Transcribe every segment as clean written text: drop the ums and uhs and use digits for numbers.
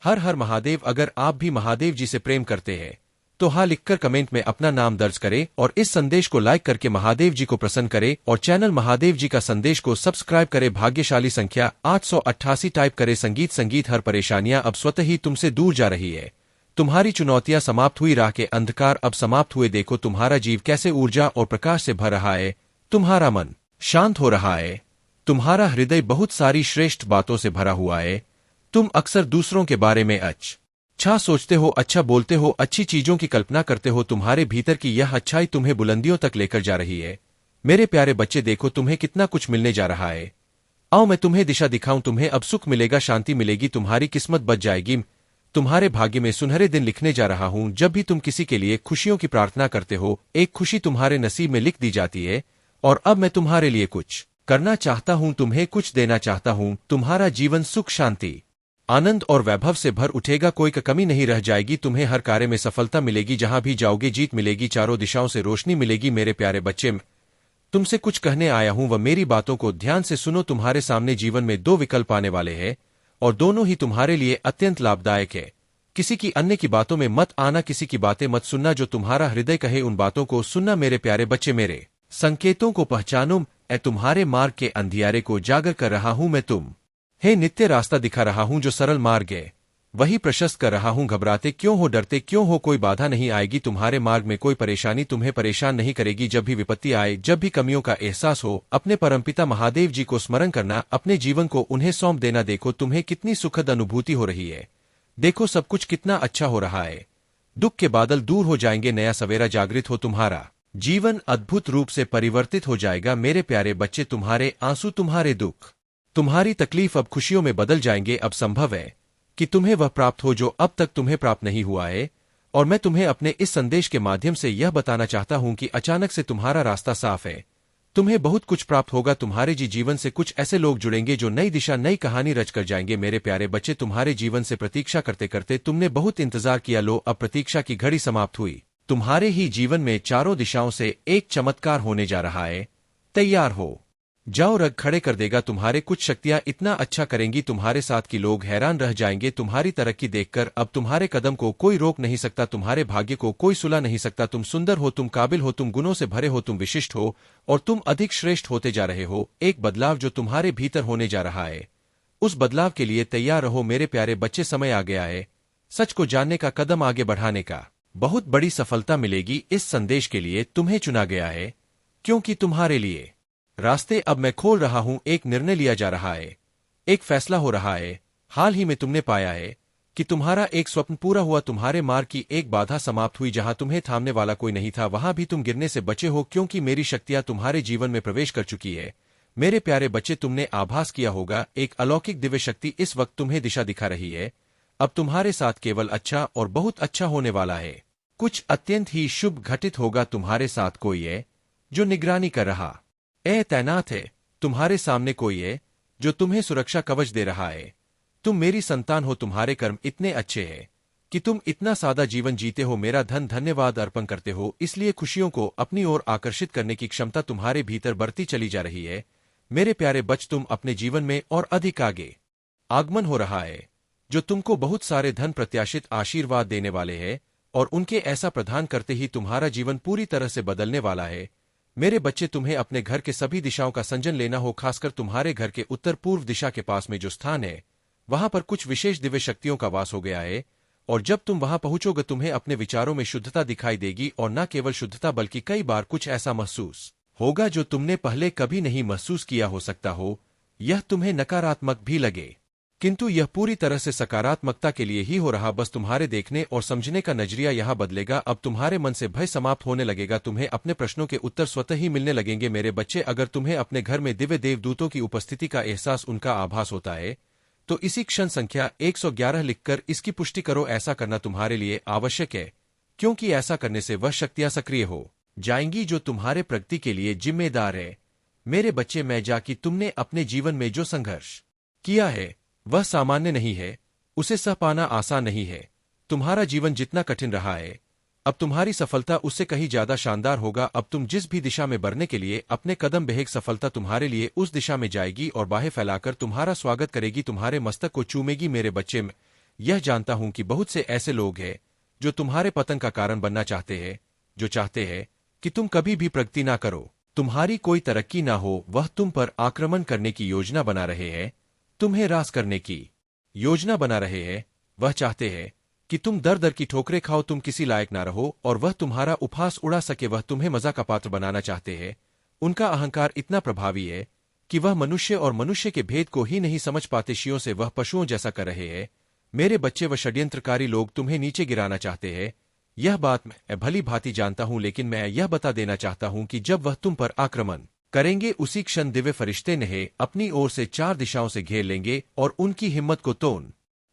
हर हर महादेव। अगर आप भी महादेव जी से प्रेम करते हैं तो हाँ लिखकर कमेंट में अपना नाम दर्ज करें और इस संदेश को लाइक करके महादेव जी को प्रसन्न करें और चैनल महादेव जी का संदेश को सब्सक्राइब करें। भाग्यशाली संख्या 888 टाइप करें। संगीत संगीत हर परेशानियां अब स्वतः ही तुमसे दूर जा रही है। तुम्हारी चुनौतियां समाप्त हुई, राह के अंधकार अब समाप्त हुए। देखो तुम्हारा जीव कैसे ऊर्जा और प्रकाश से भर रहा है। तुम्हारा मन शांत हो रहा है। तुम्हारा हृदय बहुत सारी श्रेष्ठ बातों से भरा हुआ है। तुम अक्सर दूसरों के बारे में अच्छा सोचते हो, अच्छा बोलते हो, अच्छी चीजों की कल्पना करते हो। तुम्हारे भीतर की यह अच्छाई तुम्हें बुलंदियों तक लेकर जा रही है। मेरे प्यारे बच्चे, देखो तुम्हें कितना कुछ मिलने जा रहा है। आओ मैं तुम्हें दिशा दिखाऊं। तुम्हें अब सुख मिलेगा, शांति मिलेगी, तुम्हारी किस्मत बच जाएगी। तुम्हारे भाग्य में सुनहरे दिन लिखने जा रहा हूं। जब भी तुम किसी के लिए खुशियों की प्रार्थना करते हो, एक खुशी तुम्हारे नसीब में लिख दी जाती है। और अब मैं तुम्हारे लिए कुछ करना चाहता हूं, तुम्हें कुछ देना चाहता हूं। तुम्हारा जीवन सुख, शांति, आनंद और वैभव से भर उठेगा। कोई कमी नहीं रह जाएगी। तुम्हें हर कार्य में सफलता मिलेगी। जहां भी जाओगे जीत मिलेगी। चारों दिशाओं से रोशनी मिलेगी। मेरे प्यारे बच्चे, तुमसे कुछ कहने आया हूं, वह मेरी बातों को ध्यान से सुनो। तुम्हारे सामने जीवन में दो विकल्प आने वाले हैं और दोनों ही तुम्हारे लिए अत्यंत लाभदायक है। किसी की अन्य की बातों में मत आना, किसी की बातें मत सुनना। जो तुम्हारा हृदय कहे उन बातों को सुनना। मेरे प्यारे बच्चे, मेरे संकेतों को पहचानो। तुम्हारे मार्ग के अंधियारे को जागर कर रहा हूं मैं। हे नित्य रास्ता दिखा रहा हूं। जो सरल मार्ग है वही प्रशस्त कर रहा हूं। घबराते क्यों हो, डरते क्यों हो? कोई बाधा नहीं आएगी तुम्हारे मार्ग में। कोई परेशानी तुम्हें परेशान नहीं करेगी। जब भी विपत्ति आए, जब भी कमियों का एहसास हो, अपने परमपिता महादेव जी को स्मरण करना, अपने जीवन को उन्हें सौंप देना। देखो तुम्हें कितनी सुखद अनुभूति हो रही है। देखो सब कुछ कितना अच्छा हो रहा है। दुख के बादल दूर हो जाएंगे, नया सवेरा जागृत हो। तुम्हारा जीवन अद्भुत रूप से परिवर्तित हो जाएगा। मेरे प्यारे बच्चे, तुम्हारे आंसू, तुम्हारे दुख, तुम्हारी तकलीफ अब खुशियों में बदल जाएंगे। अब संभव है कि तुम्हें वह प्राप्त हो जो अब तक तुम्हें प्राप्त नहीं हुआ है। और मैं तुम्हें अपने इस संदेश के माध्यम से यह बताना चाहता हूं कि अचानक से तुम्हारा रास्ता साफ है। तुम्हें बहुत कुछ प्राप्त होगा। तुम्हारे जीवन से कुछ ऐसे लोग जुड़ेंगे जो नई दिशा, नई कहानी रच कर जाएंगे। मेरे प्यारे बच्चे, तुम्हारे जीवन से प्रतीक्षा करते करते तुमने बहुत इंतजार किया। लो अब प्रतीक्षा की घड़ी समाप्त हुई। तुम्हारे ही जीवन में चारों दिशाओं से एक चमत्कार होने जा रहा है। तैयार हो जाओ, रग खड़े कर देगा। तुम्हारे कुछ शक्तियां इतना अच्छा करेंगी, तुम्हारे साथ की लोग हैरान रह जाएंगे। तुम्हारी तरक्की देखकर अब तुम्हारे कदम को कोई रोक नहीं सकता। तुम्हारे भाग्य को कोई सुला नहीं सकता। तुम सुंदर हो, तुम काबिल हो, तुम गुणों से भरे हो, तुम विशिष्ट हो और तुम अधिक श्रेष्ठ होते जा रहे हो। एक बदलाव जो तुम्हारे भीतर होने जा रहा है, उस बदलाव के लिए तैयार रहो। मेरे प्यारे बच्चे, समय आ गया है सच को जानने का, कदम आगे बढ़ाने का। बहुत बड़ी सफलता मिलेगी। इस संदेश के लिए तुम्हें चुना गया है क्योंकि तुम्हारे लिए रास्ते अब मैं खोल रहा हूं। एक निर्णय लिया जा रहा है, एक फैसला हो रहा है। हाल ही में तुमने पाया है कि तुम्हारा एक स्वप्न पूरा हुआ। तुम्हारे मार्ग की एक बाधा समाप्त हुई। जहां तुम्हें थामने वाला कोई नहीं था, वहां भी तुम गिरने से बचे हो, क्योंकि मेरी शक्तियां तुम्हारे जीवन में प्रवेश कर चुकी है। मेरे प्यारे बच्चे, तुमने आभास किया होगा, एक अलौकिक दिव्य शक्ति इस वक्त तुम्हें दिशा दिखा रही है। अब तुम्हारे साथ केवल अच्छा और बहुत अच्छा होने वाला है। कुछ अत्यंत ही शुभ घटित होगा। तुम्हारे साथ कोई है जो निगरानी कर रहा तैनात है। तुम्हारे सामने कोई है जो तुम्हें सुरक्षा कवच दे रहा है। तुम मेरी संतान हो। तुम्हारे कर्म इतने अच्छे हैं कि तुम इतना सादा जीवन जीते हो। मेरा धन्यवाद अर्पण करते हो। इसलिए खुशियों को अपनी ओर आकर्षित करने की क्षमता तुम्हारे भीतर बढ़ती चली जा रही है। मेरे प्यारे बच्चे, तुम अपने जीवन में और अधिक आगे आगमन हो रहा है, जो तुमको बहुत सारे धन प्रत्याशित आशीर्वाद देने वाले हैं और उनके ऐसा प्रदान करते ही तुम्हारा जीवन पूरी तरह से बदलने वाला है। मेरे बच्चे, तुम्हें अपने घर के सभी दिशाओं का संजन लेना हो। खासकर तुम्हारे घर के उत्तर पूर्व दिशा के पास में जो स्थान है, वहां पर कुछ विशेष दिव्य शक्तियों का वास हो गया है। और जब तुम वहां पहुंचोगे, तुम्हें अपने विचारों में शुद्धता दिखाई देगी। और न केवल शुद्धता, बल्कि कई बार कुछ ऐसा महसूस होगा जो तुमने पहले कभी नहीं महसूस किया हो सकता हो। यह तुम्हें नकारात्मक भी लगे, किंतु यह पूरी तरह से सकारात्मकता के लिए ही हो रहा। बस तुम्हारे देखने और समझने का नजरिया यहां बदलेगा। अब तुम्हारे मन से भय समाप्त होने लगेगा। तुम्हें अपने प्रश्नों के उत्तर स्वतः ही मिलने लगेंगे। मेरे बच्चे, अगर तुम्हें अपने घर में दिव्य देवदूतों की उपस्थिति का एहसास, उनका आभास होता है, तो इसी क्षण संख्या 111 लिखकर इसकी पुष्टि करो। ऐसा करना तुम्हारे लिए आवश्यक है, क्योंकि ऐसा करने से वह शक्तियां सक्रिय हो जाएंगी जो तुम्हारे प्रगति के लिए जिम्मेदार है। मेरे बच्चे, मैं कि तुमने अपने जीवन में जो संघर्ष किया है वह सामान्य नहीं है। उसे सह पाना आसान नहीं है। तुम्हारा जीवन जितना कठिन रहा है, अब तुम्हारी सफलता उससे कहीं ज्यादा शानदार होगा। अब तुम जिस भी दिशा में बढ़ने के लिए अपने कदम बढ़ेग, सफलता तुम्हारे लिए उस दिशा में जाएगी और बाहें फैलाकर तुम्हारा स्वागत करेगी, तुम्हारे मस्तक को चूमेगी। मेरे बच्चे, यह जानता हूं कि बहुत से ऐसे लोग हैं जो तुम्हारे पतन का कारण बनना चाहते हैं, जो चाहते हैं कि तुम कभी भी प्रगति ना करो, तुम्हारी कोई तरक्की ना हो। वह तुम पर आक्रमण करने की योजना बना रहे हैं, तुम्हें रास करने की योजना बना रहे हैं। वह चाहते हैं कि तुम दर दर की ठोकरें खाओ, तुम किसी लायक ना रहो और वह तुम्हारा उपहास उड़ा सके। वह तुम्हें मजा का पात्र बनाना चाहते हैं। उनका अहंकार इतना प्रभावी है कि वह मनुष्य और मनुष्य के भेद को ही नहीं समझ पाते। शियों से वह पशुओं जैसा कर रहे हैं। मेरे बच्चे व षड्यंत्रकारी लोग तुम्हें नीचे गिराना चाहते हैं। यह बात मैं भली भांति जानता हूं, लेकिन मैं यह बता देना चाहता हूं कि जब वह तुम पर आक्रमण करेंगे उसी क्षण दिव्य फरिश्ते नहीं अपनी ओर से 4 दिशाओं से घेर लेंगे और उनकी हिम्मत को तोड़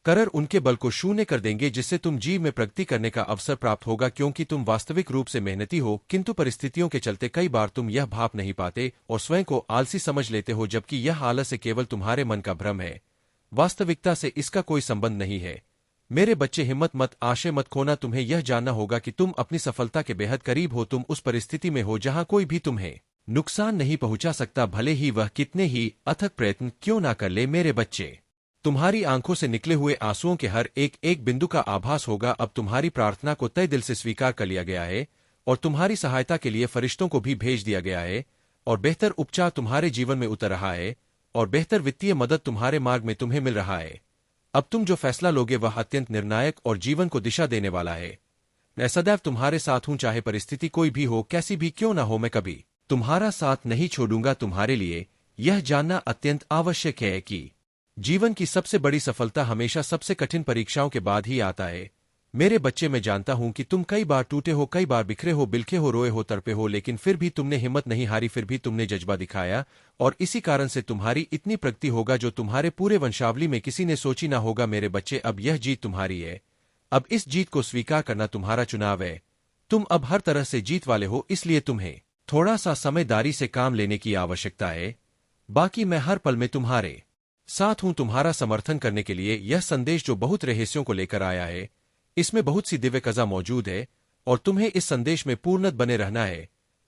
कर उनके बल को शून्य कर देंगे, जिससे तुम जीव में प्रगति करने का अवसर प्राप्त होगा। क्योंकि तुम वास्तविक रूप से मेहनती हो, किंतु परिस्थितियों के चलते कई बार तुम यह भाप नहीं पाते और स्वयं को आलसी समझ लेते हो, जबकि यह आलस्य केवल तुम्हारे मन का भ्रम है। वास्तविकता से इसका कोई संबंध नहीं है। मेरे बच्चे, हिम्मत मत, आशय मत खोना। तुम्हें यह जानना होगा कि तुम अपनी सफलता के बेहद करीब हो। तुम उस परिस्थिति में हो जहां कोई भी तुम्हें नुकसान नहीं पहुंचा सकता, भले ही वह कितने ही अथक प्रयत्न क्यों ना कर ले। मेरे बच्चे, तुम्हारी आंखों से निकले हुए आंसुओं के हर एक एक बिंदु का आभास होगा अब तुम्हारी प्रार्थना को तय दिल से स्वीकार कर लिया गया है और तुम्हारी सहायता के लिए फरिश्तों को भी भेज दिया गया है और बेहतर उपचार तुम्हारे जीवन में उतर रहा है और बेहतर वित्तीय मदद तुम्हारे मार्ग में तुम्हें मिल रहा है। अब तुम जो फैसला लोगे वह अत्यंत निर्णायक और जीवन को दिशा देने वाला है। मैं सदैव तुम्हारे साथ हूं, चाहे परिस्थिति कोई भी हो, कैसी भी क्यों ना हो। मैं कभी तुम्हारा साथ नहीं छोड़ूंगा। तुम्हारे लिए यह जानना अत्यंत आवश्यक है कि जीवन की सबसे बड़ी सफलता हमेशा सबसे कठिन परीक्षाओं के बाद ही आता है। मेरे बच्चे, मैं जानता हूं कि तुम कई बार टूटे हो, कई बार बिखरे हो, बिलखे हो, रोए हो, तड़पे हो, लेकिन फिर भी तुमने हिम्मत नहीं हारी, फिर भी तुमने जज्बा दिखाया और इसी कारण से तुम्हारी इतनी प्रगति होगा जो तुम्हारे पूरे वंशावली में किसी ने सोची ना होगा। मेरे बच्चे, अब यह जीत तुम्हारी है। अब इस जीत को स्वीकार करना तुम्हारा चुनाव है। तुम अब हर तरह से जीत वाले हो, इसलिए तुम्हें थोड़ा सा समझदारी से काम लेने की आवश्यकता है। बाकी मैं हर पल में तुम्हारे साथ हूं, तुम्हारा समर्थन करने के लिए। यह संदेश जो बहुत रहस्यों को लेकर आया है, इसमें बहुत सी दिव्य कज़ा मौजूद है और तुम्हें इस संदेश में पूर्णत बने रहना है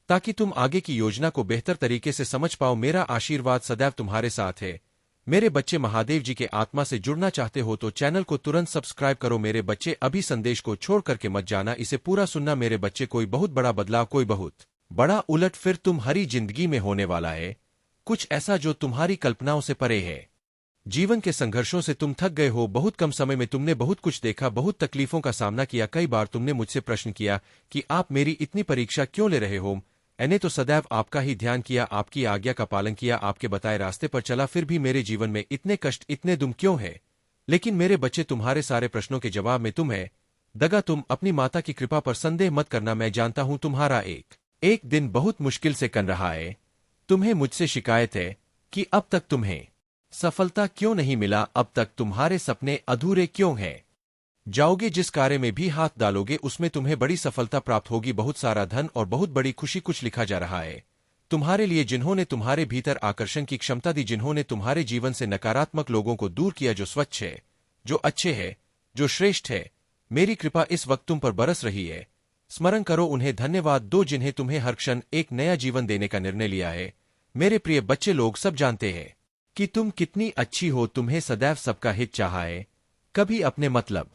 ताकि तुम आगे की योजना को बेहतर तरीके से समझ पाओ। मेरा आशीर्वाद सदैव तुम्हारे साथ है। मेरे बच्चे, महादेव जी के आत्मा से जुड़ना चाहते हो तो चैनल को तुरंत सब्सक्राइब करो। मेरे बच्चे, अभी संदेश को छोड़ करके मत जाना, इसे पूरा सुनना। मेरे बच्चे, कोई बहुत बड़ा बदलाव, कोई बहुत बड़ा उलट फिर तुम्हारी जिंदगी में होने वाला है। कुछ ऐसा जो तुम्हारी कल्पनाओं से परे है। जीवन के संघर्षों से तुम थक गए हो। बहुत कम समय में तुमने बहुत कुछ देखा, बहुत तकलीफों का सामना किया। कई बार तुमने मुझसे प्रश्न किया कि आप मेरी इतनी परीक्षा क्यों ले रहे हो। मैंने तो सदैव आपका ही ध्यान किया, आपकी आज्ञा का पालन किया, आपके बताए रास्ते पर चला, फिर भी मेरे जीवन में इतने कष्ट, इतने दुख क्यों है। लेकिन मेरे बच्चे, तुम्हारे सारे प्रश्नों के जवाब में तुम्हें दगा। तुम अपनी माता की कृपा पर संदेह मत करना। मैं जानता हूं तुम्हारा एक दिन बहुत मुश्किल से कट रहा है। तुम्हें मुझसे शिकायत है कि अब तक तुम्हें सफलता क्यों नहीं मिला, अब तक तुम्हारे सपने अधूरे क्यों हैं। जाओगे जिस कार्य में भी हाथ डालोगे उसमें तुम्हें बड़ी सफलता प्राप्त होगी, बहुत सारा धन और बहुत बड़ी खुशी। कुछ लिखा जा रहा है तुम्हारे लिए, जिन्होंने तुम्हारे भीतर आकर्षण की क्षमता दी, जिन्होंने तुम्हारे जीवन से नकारात्मक लोगों को दूर किया, जो स्वच्छ है, जो अच्छे है, जो श्रेष्ठ है। मेरी कृपा इस वक्त तुम पर बरस रही है। स्मरण करो, उन्हें धन्यवाद दो जिन्हें तुम्हें हर क्षण एक नया जीवन देने का निर्णय लिया है। मेरे प्रिय बच्चे, लोग सब जानते हैं कि तुम कितनी अच्छी हो। तुम्हें सदैव सबका हित चाहा है। कभी अपने मतलब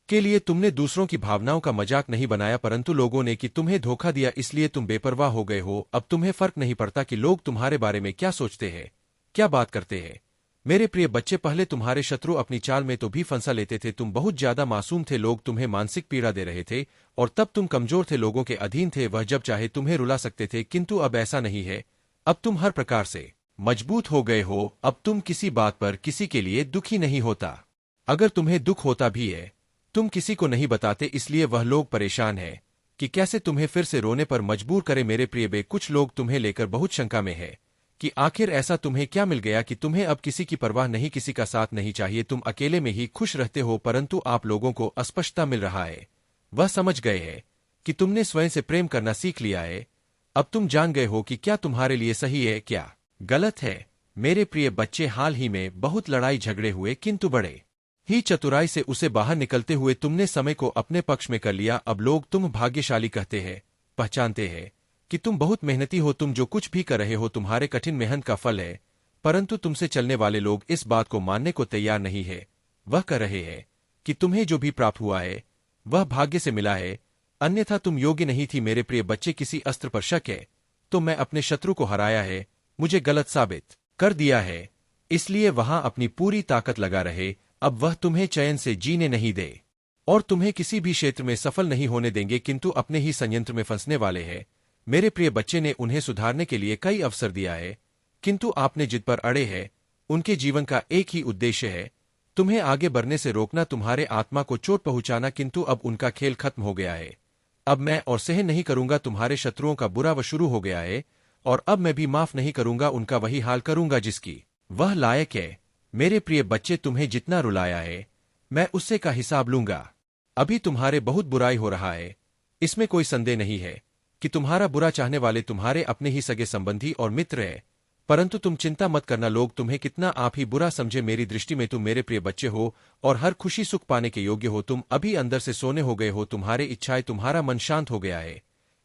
के लिए तुमने दूसरों की भावनाओं का मजाक नहीं बनाया, परंतु लोगों ने कि तुम्हें धोखा दिया, इसलिए तुम बेपरवाह हो गए हो। अब तुम्हें फर्क नहीं पड़ता कि लोग तुम्हारे बारे में क्या सोचते हैं, क्या बात करते हैं। मेरे प्रिय बच्चे, पहले तुम्हारे शत्रु अपनी चाल में तो भी फंसा लेते थे। तुम बहुत ज्यादा मासूम थे, लोग तुम्हें मानसिक पीड़ा दे रहे थे और तब तुम कमजोर थे, लोगों के अधीन थे। वह जब चाहे तुम्हें रुला सकते थे, किंतु अब ऐसा नहीं है। अब तुम हर प्रकार से मजबूत हो गए हो। अब तुम किसी बात पर किसी के लिए दुखी नहीं होता। अगर तुम्हें दुख होता भी है, तुम किसी को नहीं बताते, इसलिए वह लोग परेशान हैं कि कैसे तुम्हें फिर से रोने पर मजबूर करे। मेरे प्रिय बे, कुछ लोग तुम्हें लेकर बहुत शंका में है कि आखिर ऐसा तुम्हें क्या मिल गया कि तुम्हें अब किसी की परवाह नहीं, किसी का साथ नहीं चाहिए, तुम अकेले में ही खुश रहते हो। परंतु आप लोगों को अस्पष्टता मिल रहा है। वह समझ गए हैं कि तुमने स्वयं से प्रेम करना सीख लिया है। अब तुम जान गए हो कि क्या तुम्हारे लिए सही है, क्या गलत है। मेरे प्रिय बच्चे, हाल ही में बहुत लड़ाई झगड़े हुए, किंतु बड़े ही चतुराई से उसे बाहर निकलते हुए तुमने समय को अपने पक्ष में कर लिया। अब लोग तुम भाग्यशाली कहते हैं, पहचानते हैं कि तुम बहुत मेहनती हो। तुम जो कुछ भी कर रहे हो तुम्हारे कठिन मेहनत का फल है, परंतु तुमसे चलने वाले लोग इस बात को मानने को तैयार नहीं है। वह कह रहे हैं कि तुम्हें जो भी प्राप्त हुआ है वह भाग्य से मिला है, अन्यथा तुम योग्य नहीं थी। मेरे प्रिय बच्चे, किसी अस्त्र पर शक है तो मैं अपने शत्रु को हराया है, मुझे गलत साबित कर दिया है, इसलिए वहां अपनी पूरी ताकत लगा रहे। अब वह तुम्हें चैन से जीने नहीं दे और तुम्हें किसी भी क्षेत्र में सफल नहीं होने देंगे, किंतु अपने ही संयंत्र में फंसने वाले हैं। मेरे प्रिय बच्चे ने उन्हें सुधारने के लिए कई अवसर दिया है, किंतु आपने जिद पर अड़े हैं। उनके जीवन का एक ही उद्देश्य है, तुम्हें आगे बढ़ने से रोकना, तुम्हारे आत्मा को चोट पहुंचाना, किंतु अब उनका खेल खत्म हो गया है। अब मैं और सहन नहीं करूंगा तुम्हारे शत्रुओं का बुरा, व शुरू हो गया है, और अब मैं भी माफ नहीं करूंगा, उनका वही हाल करूंगा जिसकी वह लायक है। मेरे प्रिय बच्चे, तुम्हें जितना रुलाया है मैं उससे का हिसाब लूंगा। अभी तुम्हारे बहुत बुराई हो रहा है, इसमें कोई संदेह नहीं है कि तुम्हारा बुरा चाहने वाले तुम्हारे अपने ही सगे संबंधी और मित्र हैं, परंतु तुम चिंता मत करना, लोग तुम्हें कितना आप ही बुरा समझे, मेरी दृष्टि में तुम मेरे प्रिय बच्चे हो और हर खुशी सुख पाने के योग्य हो। तुम अभी अंदर से सोने हो गए हो, तुम्हारे इच्छाएं, तुम्हारा मन शांत हो गया है,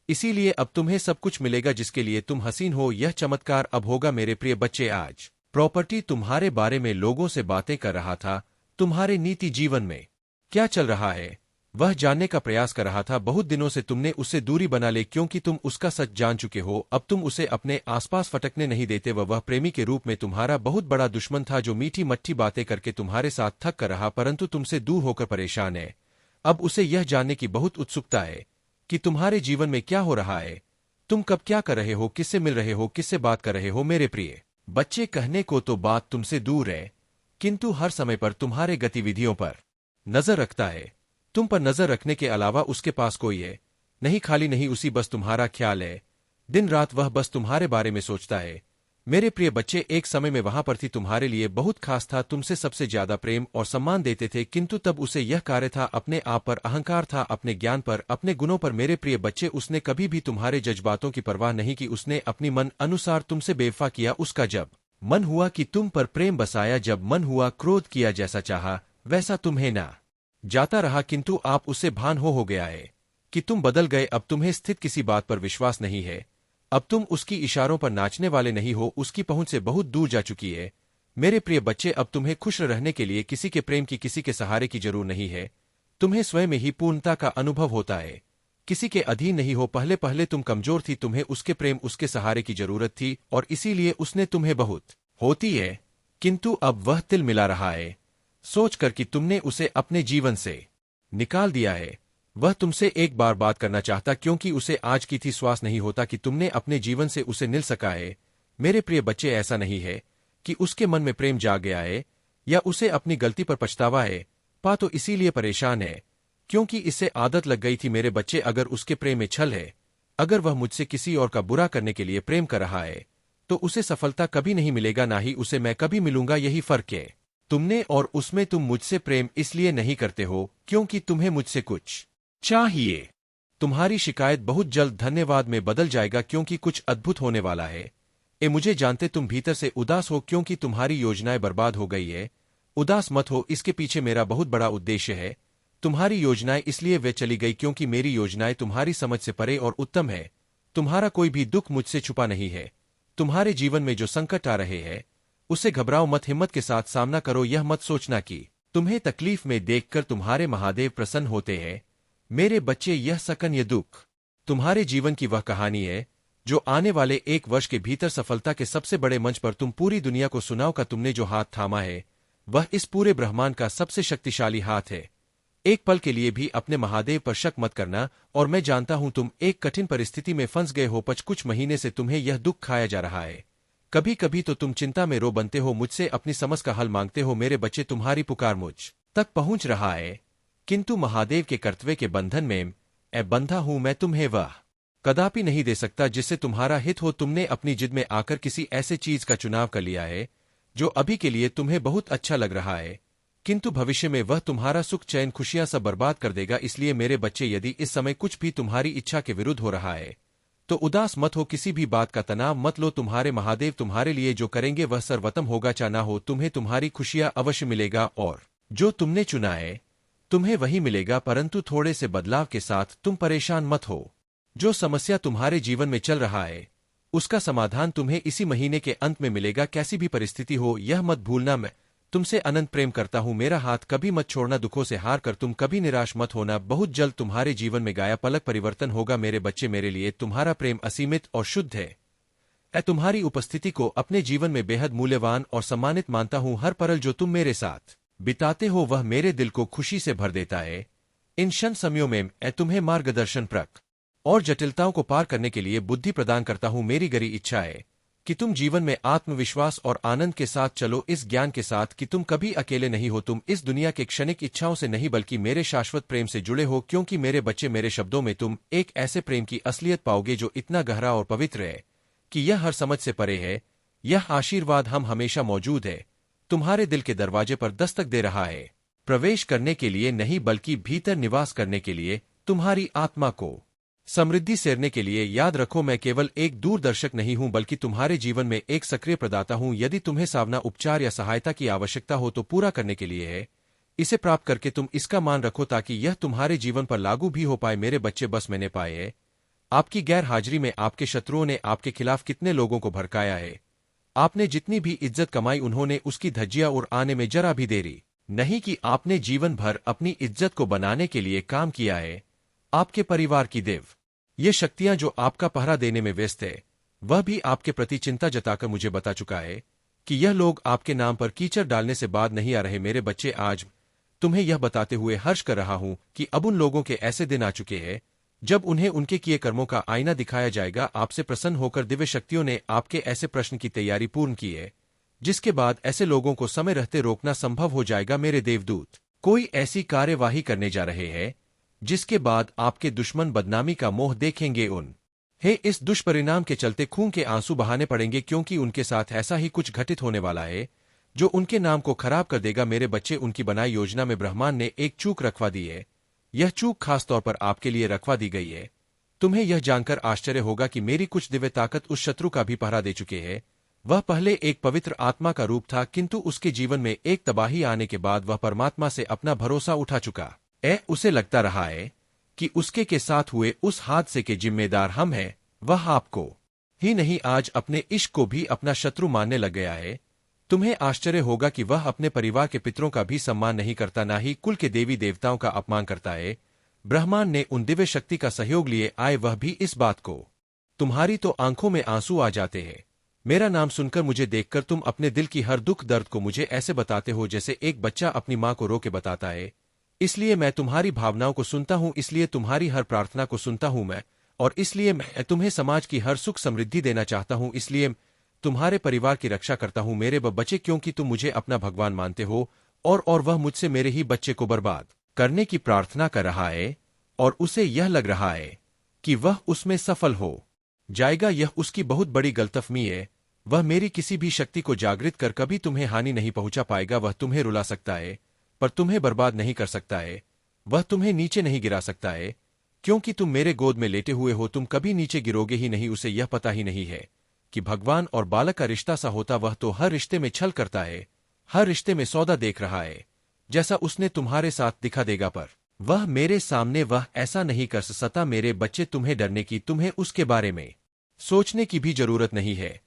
इसीलिए अब तुम्हें सब कुछ मिलेगा जिसके लिए तुम हसीन हो। यह चमत्कार अब होगा मेरे प्रिय बच्चे। आज प्रॉपर्टी तुम्हारे बारे में लोगों से बातें कर रहा था, तुम्हारे नीति जीवन में क्या चल रहा है वह जानने का प्रयास कर रहा था। बहुत दिनों से तुमने उससे दूरी बना ले, क्योंकि तुम उसका सच जान चुके हो। अब तुम उसे अपने आसपास फटकने नहीं देते। वह प्रेमी के रूप में तुम्हारा बहुत बड़ा दुश्मन था, जो मीठी मट्ठी बातें करके तुम्हारे साथ थक कर रहा, परंतु तुमसे दूर होकर परेशान है। अब उसे यह जानने की बहुत उत्सुकता है कि तुम्हारे जीवन में क्या हो रहा है, तुम कब क्या कर रहे हो, किससे मिल रहे हो, किससे बात कर रहे हो। मेरे प्रिय बच्चे, कहने को तो बात तुमसे दूर है, किंतु हर समय पर तुम्हारे गतिविधियों पर नजर रखता है। तुम पर नजर रखने के अलावा उसके पास कोई है नहीं, खाली नहीं उसी, बस तुम्हारा ख्याल है। दिन रात वह बस तुम्हारे बारे में सोचता है। मेरे प्रिय बच्चे, एक समय में वहां पर थी, तुम्हारे लिए बहुत खास था, तुमसे सबसे ज्यादा प्रेम और सम्मान देते थे, किंतु तब उसे यह कार्य था, अपने आप पर अहंकार था, अपने ज्ञान पर, अपने गुणों पर। मेरे प्रिय बच्चे, उसने कभी भी तुम्हारे जज्बातों की परवाह नहीं की, उसने अपनी मन अनुसार तुमसे बेवफा किया। उसका जब मन हुआ कि तुम पर प्रेम बसाया, जब मन हुआ क्रोध किया, जैसा चाहा वैसा तुम्हें ना जाता रहा, किंतु आप उससे भान हो गया है कि तुम बदल गए। अब तुम्हें स्थित किसी बात पर विश्वास नहीं है, अब तुम उसकी इशारों पर नाचने वाले नहीं हो, उसकी पहुंच से बहुत दूर जा चुकी है। मेरे प्रिय बच्चे, अब तुम्हें खुश रहने के लिए किसी के प्रेम की, किसी के सहारे की जरूर नहीं है। तुम्हें स्वयं में ही पूर्णता का अनुभव होता है, किसी के अधीन नहीं हो। पहले पहले तुम कमजोर थी, तुम्हें उसके प्रेम, उसके सहारे की जरूरत थी, और इसीलिए उसने तुम्हें बहुत होती है, किंतु अब वह तिल मिला रहा है सोचकर कि तुमने उसे अपने जीवन से निकाल दिया है। वह तुमसे एक बार बात करना चाहता, क्योंकि उसे आज की थी श्वास नहीं होता कि तुमने अपने जीवन से उसे निल सका है। मेरे प्रिय बच्चे, ऐसा नहीं है कि उसके मन में प्रेम जाग गया है या उसे अपनी गलती पर पछतावा है, पा तो इसीलिए परेशान है क्योंकि इससे आदत लग गई थी। मेरे बच्चे, अगर उसके प्रेम में छल है, अगर वह मुझसे किसी और का बुरा करने के लिए प्रेम कर रहा है, तो उसे सफलता कभी नहीं मिलेगा, ना ही उसे मैं कभी मिलूंगा। यही फर्क है तुमने और उसमें। तुम मुझसे प्रेम इसलिए नहीं करते हो क्योंकि तुम्हें मुझसे कुछ चाहिए। तुम्हारी शिकायत बहुत जल्द धन्यवाद में बदल जाएगा, क्योंकि कुछ अद्भुत होने वाला है। मुझे जानते तुम भीतर से उदास हो, क्योंकि तुम्हारी योजनाएं बर्बाद हो गई है। उदास मत हो, इसके पीछे मेरा बहुत बड़ा उद्देश्य है। तुम्हारी योजनाएं इसलिए वे चली गई क्योंकि मेरी योजनाएं तुम्हारी समझ से परे और उत्तम है। तुम्हारा कोई भी दुख मुझसे छुपा नहीं है। तुम्हारे जीवन में जो संकट आ रहे हैं उससे घबराओ मत, हिम्मत के साथ सामना करो। यह मत सोचना कि तुम्हें तकलीफ में देखकर तुम्हारे महादेव प्रसन्न होते हैं। मेरे बच्चे, यह सकन, ये दुख तुम्हारे जीवन की वह कहानी है जो आने वाले 1 वर्ष के भीतर सफलता के सबसे बड़े मंच पर तुम पूरी दुनिया को सुनाओ का। तुमने जो हाथ थामा है वह इस पूरे ब्रह्मांड का सबसे शक्तिशाली हाथ है। एक पल के लिए भी अपने महादेव पर शक मत करना। और मैं जानता हूं तुम एक कठिन परिस्थिति में फंस गए हो, कुछ महीने से तुम्हें यह दुख खाया जा रहा है। कभी कभी तो तुम चिंता में रो बनते हो, मुझसे अपनी समझ का हल मांगते हो। मेरे बच्चे, तुम्हारी पुकार मुझ तक पहुंच रहा है, किंतु महादेव के कर्तव्य के बंधन में बंधा हूं मैं। तुम्हें वह कदापि नहीं दे सकता जिससे तुम्हारा हित हो। तुमने अपनी जिद में आकर किसी ऐसे चीज का चुनाव कर लिया है जो अभी के लिए तुम्हें बहुत अच्छा लग रहा है, किंतु भविष्य में वह तुम्हारा सुख, चैन, खुशियां सब बर्बाद कर देगा। इसलिए मेरे बच्चे, यदि इस समय कुछ भी तुम्हारी इच्छा के विरुद्ध हो रहा है तो उदास मत हो, किसी भी बात का तनाव मत लो। तुम्हारे महादेव तुम्हारे लिए जो करेंगे वह सर्वोत्तम होगा। चाहना हो तुम्हें तुम्हारी खुशियां अवश्य मिलेगा, और जो तुमने चुना है तुम्हें वही मिलेगा, परंतु थोड़े से बदलाव के साथ। तुम परेशान मत हो। जो समस्या तुम्हारे जीवन में चल रहा है उसका समाधान तुम्हें इसी महीने के अंत में मिलेगा। कैसी भी परिस्थिति हो, यह मत भूलना, मैं तुमसे अनंत प्रेम करता हूँ, मेरा हाथ कभी मत छोड़ना, दुखों से हार कर तुम कभी निराश मत होना, बहुत जल्द तुम्हारे जीवन में गाया पलक परिवर्तन होगा। मेरे बच्चे, मेरे लिए तुम्हारा प्रेम असीमित और शुद्ध है। मैं तुम्हारी उपस्थिति को अपने जीवन में बेहद मूल्यवान और सम्मानित मानता हूँ। हर पल जो तुम मेरे साथ बिताते हो वह मेरे दिल को खुशी से भर देता है। इन क्षण समयों में मैं तुम्हें मार्गदर्शन प्रक और जटिलताओं को पार करने के लिए बुद्धि प्रदान करता हूँ। मेरी गहरी इच्छा है कि तुम जीवन में आत्मविश्वास और आनंद के साथ चलो, इस ज्ञान के साथ कि तुम कभी अकेले नहीं हो। तुम इस दुनिया के क्षणिक इच्छाओं से नहीं बल्कि मेरे शाश्वत प्रेम से जुड़े हो, क्योंकि मेरे बच्चे, मेरे शब्दों में तुम एक ऐसे प्रेम की असलियत पाओगे जो इतना गहरा और पवित्र है कि यह हर समझ से परे है। यह आशीर्वाद हम हमेशा मौजूद है, तुम्हारे दिल के दरवाजे पर दस्तक दे रहा है, प्रवेश करने के लिए नहीं बल्कि भीतर निवास करने के लिए, तुम्हारी आत्मा को समृद्धि सेरने के लिए। याद रखो, मैं केवल एक दूरदर्शक नहीं हूं बल्कि तुम्हारे जीवन में एक सक्रिय प्रदाता हूं। यदि तुम्हें सावना उपचार या सहायता की आवश्यकता हो तो पूरा करने के लिए है। इसे प्राप्त करके तुम इसका मान रखो ताकि यह तुम्हारे जीवन पर लागू भी हो पाए। मेरे बच्चे, बस मैंने पाए है आपकी गैर हाजिरी में आपके शत्रुओं ने आपके खिलाफ कितने लोगों को भड़काया है। आपने जितनी भी इज्जत कमाई उन्होंने उसकी धज्जियां उड़ाने में जरा भी देरी नहीं कि आपने जीवन भर अपनी इज्जत को बनाने के लिए काम किया है। आपके परिवार की देव ये शक्तियां जो आपका पहरा देने में व्यस्त है, वह भी आपके प्रति चिंता जताकर मुझे बता चुका है कि यह लोग आपके नाम पर कीचड़ डालने से बाद नहीं आ रहे। मेरे बच्चे, आज तुम्हें यह बताते हुए हर्ष कर रहा हूं कि अब उन लोगों के ऐसे दिन आ चुके हैं जब उन्हें उनके किए कर्मों का आईना दिखाया जाएगा। आपसे प्रसन्न होकर दिव्य शक्तियों ने आपके ऐसे प्रश्न की तैयारी पूर्ण की है जिसके बाद ऐसे लोगों को समय रहते रोकना संभव हो जाएगा। मेरे देवदूत कोई ऐसी कार्यवाही करने जा रहे हैं जिसके बाद आपके दुश्मन बदनामी का मोह देखेंगे। इस दुष्परिणाम के चलते खून के आंसू बहाने पड़ेंगे, क्योंकि उनके साथ ऐसा ही कुछ घटित होने वाला है जो उनके नाम को खराब कर देगा। मेरे बच्चे, उनकी बनाई योजना में ब्रह्मांड ने एक चूक रखवा दी है। यह चूक खास तौर पर आपके लिए रखवा दी गई है। तुम्हें यह जानकर आश्चर्य होगा कि मेरी कुछ दिव्य ताकत उस शत्रु का भी पहरा दे चुके हैं। वह पहले एक पवित्र आत्मा का रूप था, किंतु उसके जीवन में एक तबाही आने के बाद वह परमात्मा से अपना भरोसा उठा चुका। उसे लगता रहा है कि उसके के साथ हुए उस हादसे के जिम्मेदार हम हैं। वह आपको ही नहीं, आज अपने इश्क को भी अपना शत्रु मानने लग गया है। तुम्हें आश्चर्य होगा कि वह अपने परिवार के पितरों का भी सम्मान नहीं करता, ना ही कुल के देवी देवताओं का अपमान करता है। ब्रह्मांड ने उन दिव्य शक्ति का सहयोग लिए आए, वह भी इस बात को। तुम्हारी तो आंखों में आंसू आ जाते हैं। मेरा नाम सुनकर, मुझे देखकर तुम अपने दिल की हर दुख दर्द को मुझे ऐसे बताते हो जैसे एक बच्चा अपनी माँ को रो के बताता है। इसलिए मैं तुम्हारी भावनाओं को सुनता हूँ, इसलिए तुम्हारी हर प्रार्थना को सुनता हूँ मैं, और इसलिए मैं तुम्हें समाज की हर सुख समृद्धि देना चाहता हूँ। इसलिए तुम्हारे परिवार की रक्षा करता हूँ मेरे बच्चे, क्योंकि तुम मुझे अपना भगवान मानते हो और वह मुझसे मेरे ही बच्चे को बर्बाद करने की प्रार्थना कर रहा है, और उसे यह लग रहा है कि वह उसमें सफल हो जाएगा। यह उसकी बहुत बड़ी गलतफहमी है। वह मेरी किसी भी शक्ति को जागृत कर कभी तुम्हें हानि नहीं पहुंचा पाएगा। वह तुम्हें रुला सकता है पर तुम्हें बर्बाद नहीं कर सकता है। वह तुम्हें नीचे नहीं गिरा सकता है, क्योंकि तुम मेरे गोद में लेटे हुए हो। तुम कभी नीचे गिरोगे ही नहीं। उसे यह पता ही नहीं है कि भगवान और बालक का रिश्ता सा होता। वह तो हर रिश्ते में छल करता है, हर रिश्ते में सौदा देख रहा है, जैसा उसने तुम्हारे साथ दिखा देगा, पर वह मेरे सामने वह ऐसा नहीं कर सकता। मेरे बच्चे, तुम्हें डरने की, तुम्हें उसके बारे में सोचने की भी जरूरत नहीं है।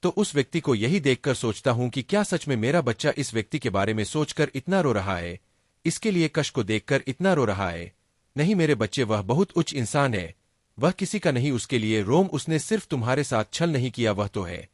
तो उस व्यक्ति को यही देखकर सोचता हूं कि क्या सच में मेरा बच्चा इस व्यक्ति के बारे में सोचकर इतना रो रहा है, इसके लिए कष्ट को देखकर इतना रो रहा है। नहीं मेरे बच्चे, वह बहुत उच्च इंसान है। वह किसी का नहीं, उसके लिए रोम। उसने सिर्फ तुम्हारे साथ छल नहीं किया, वह तो है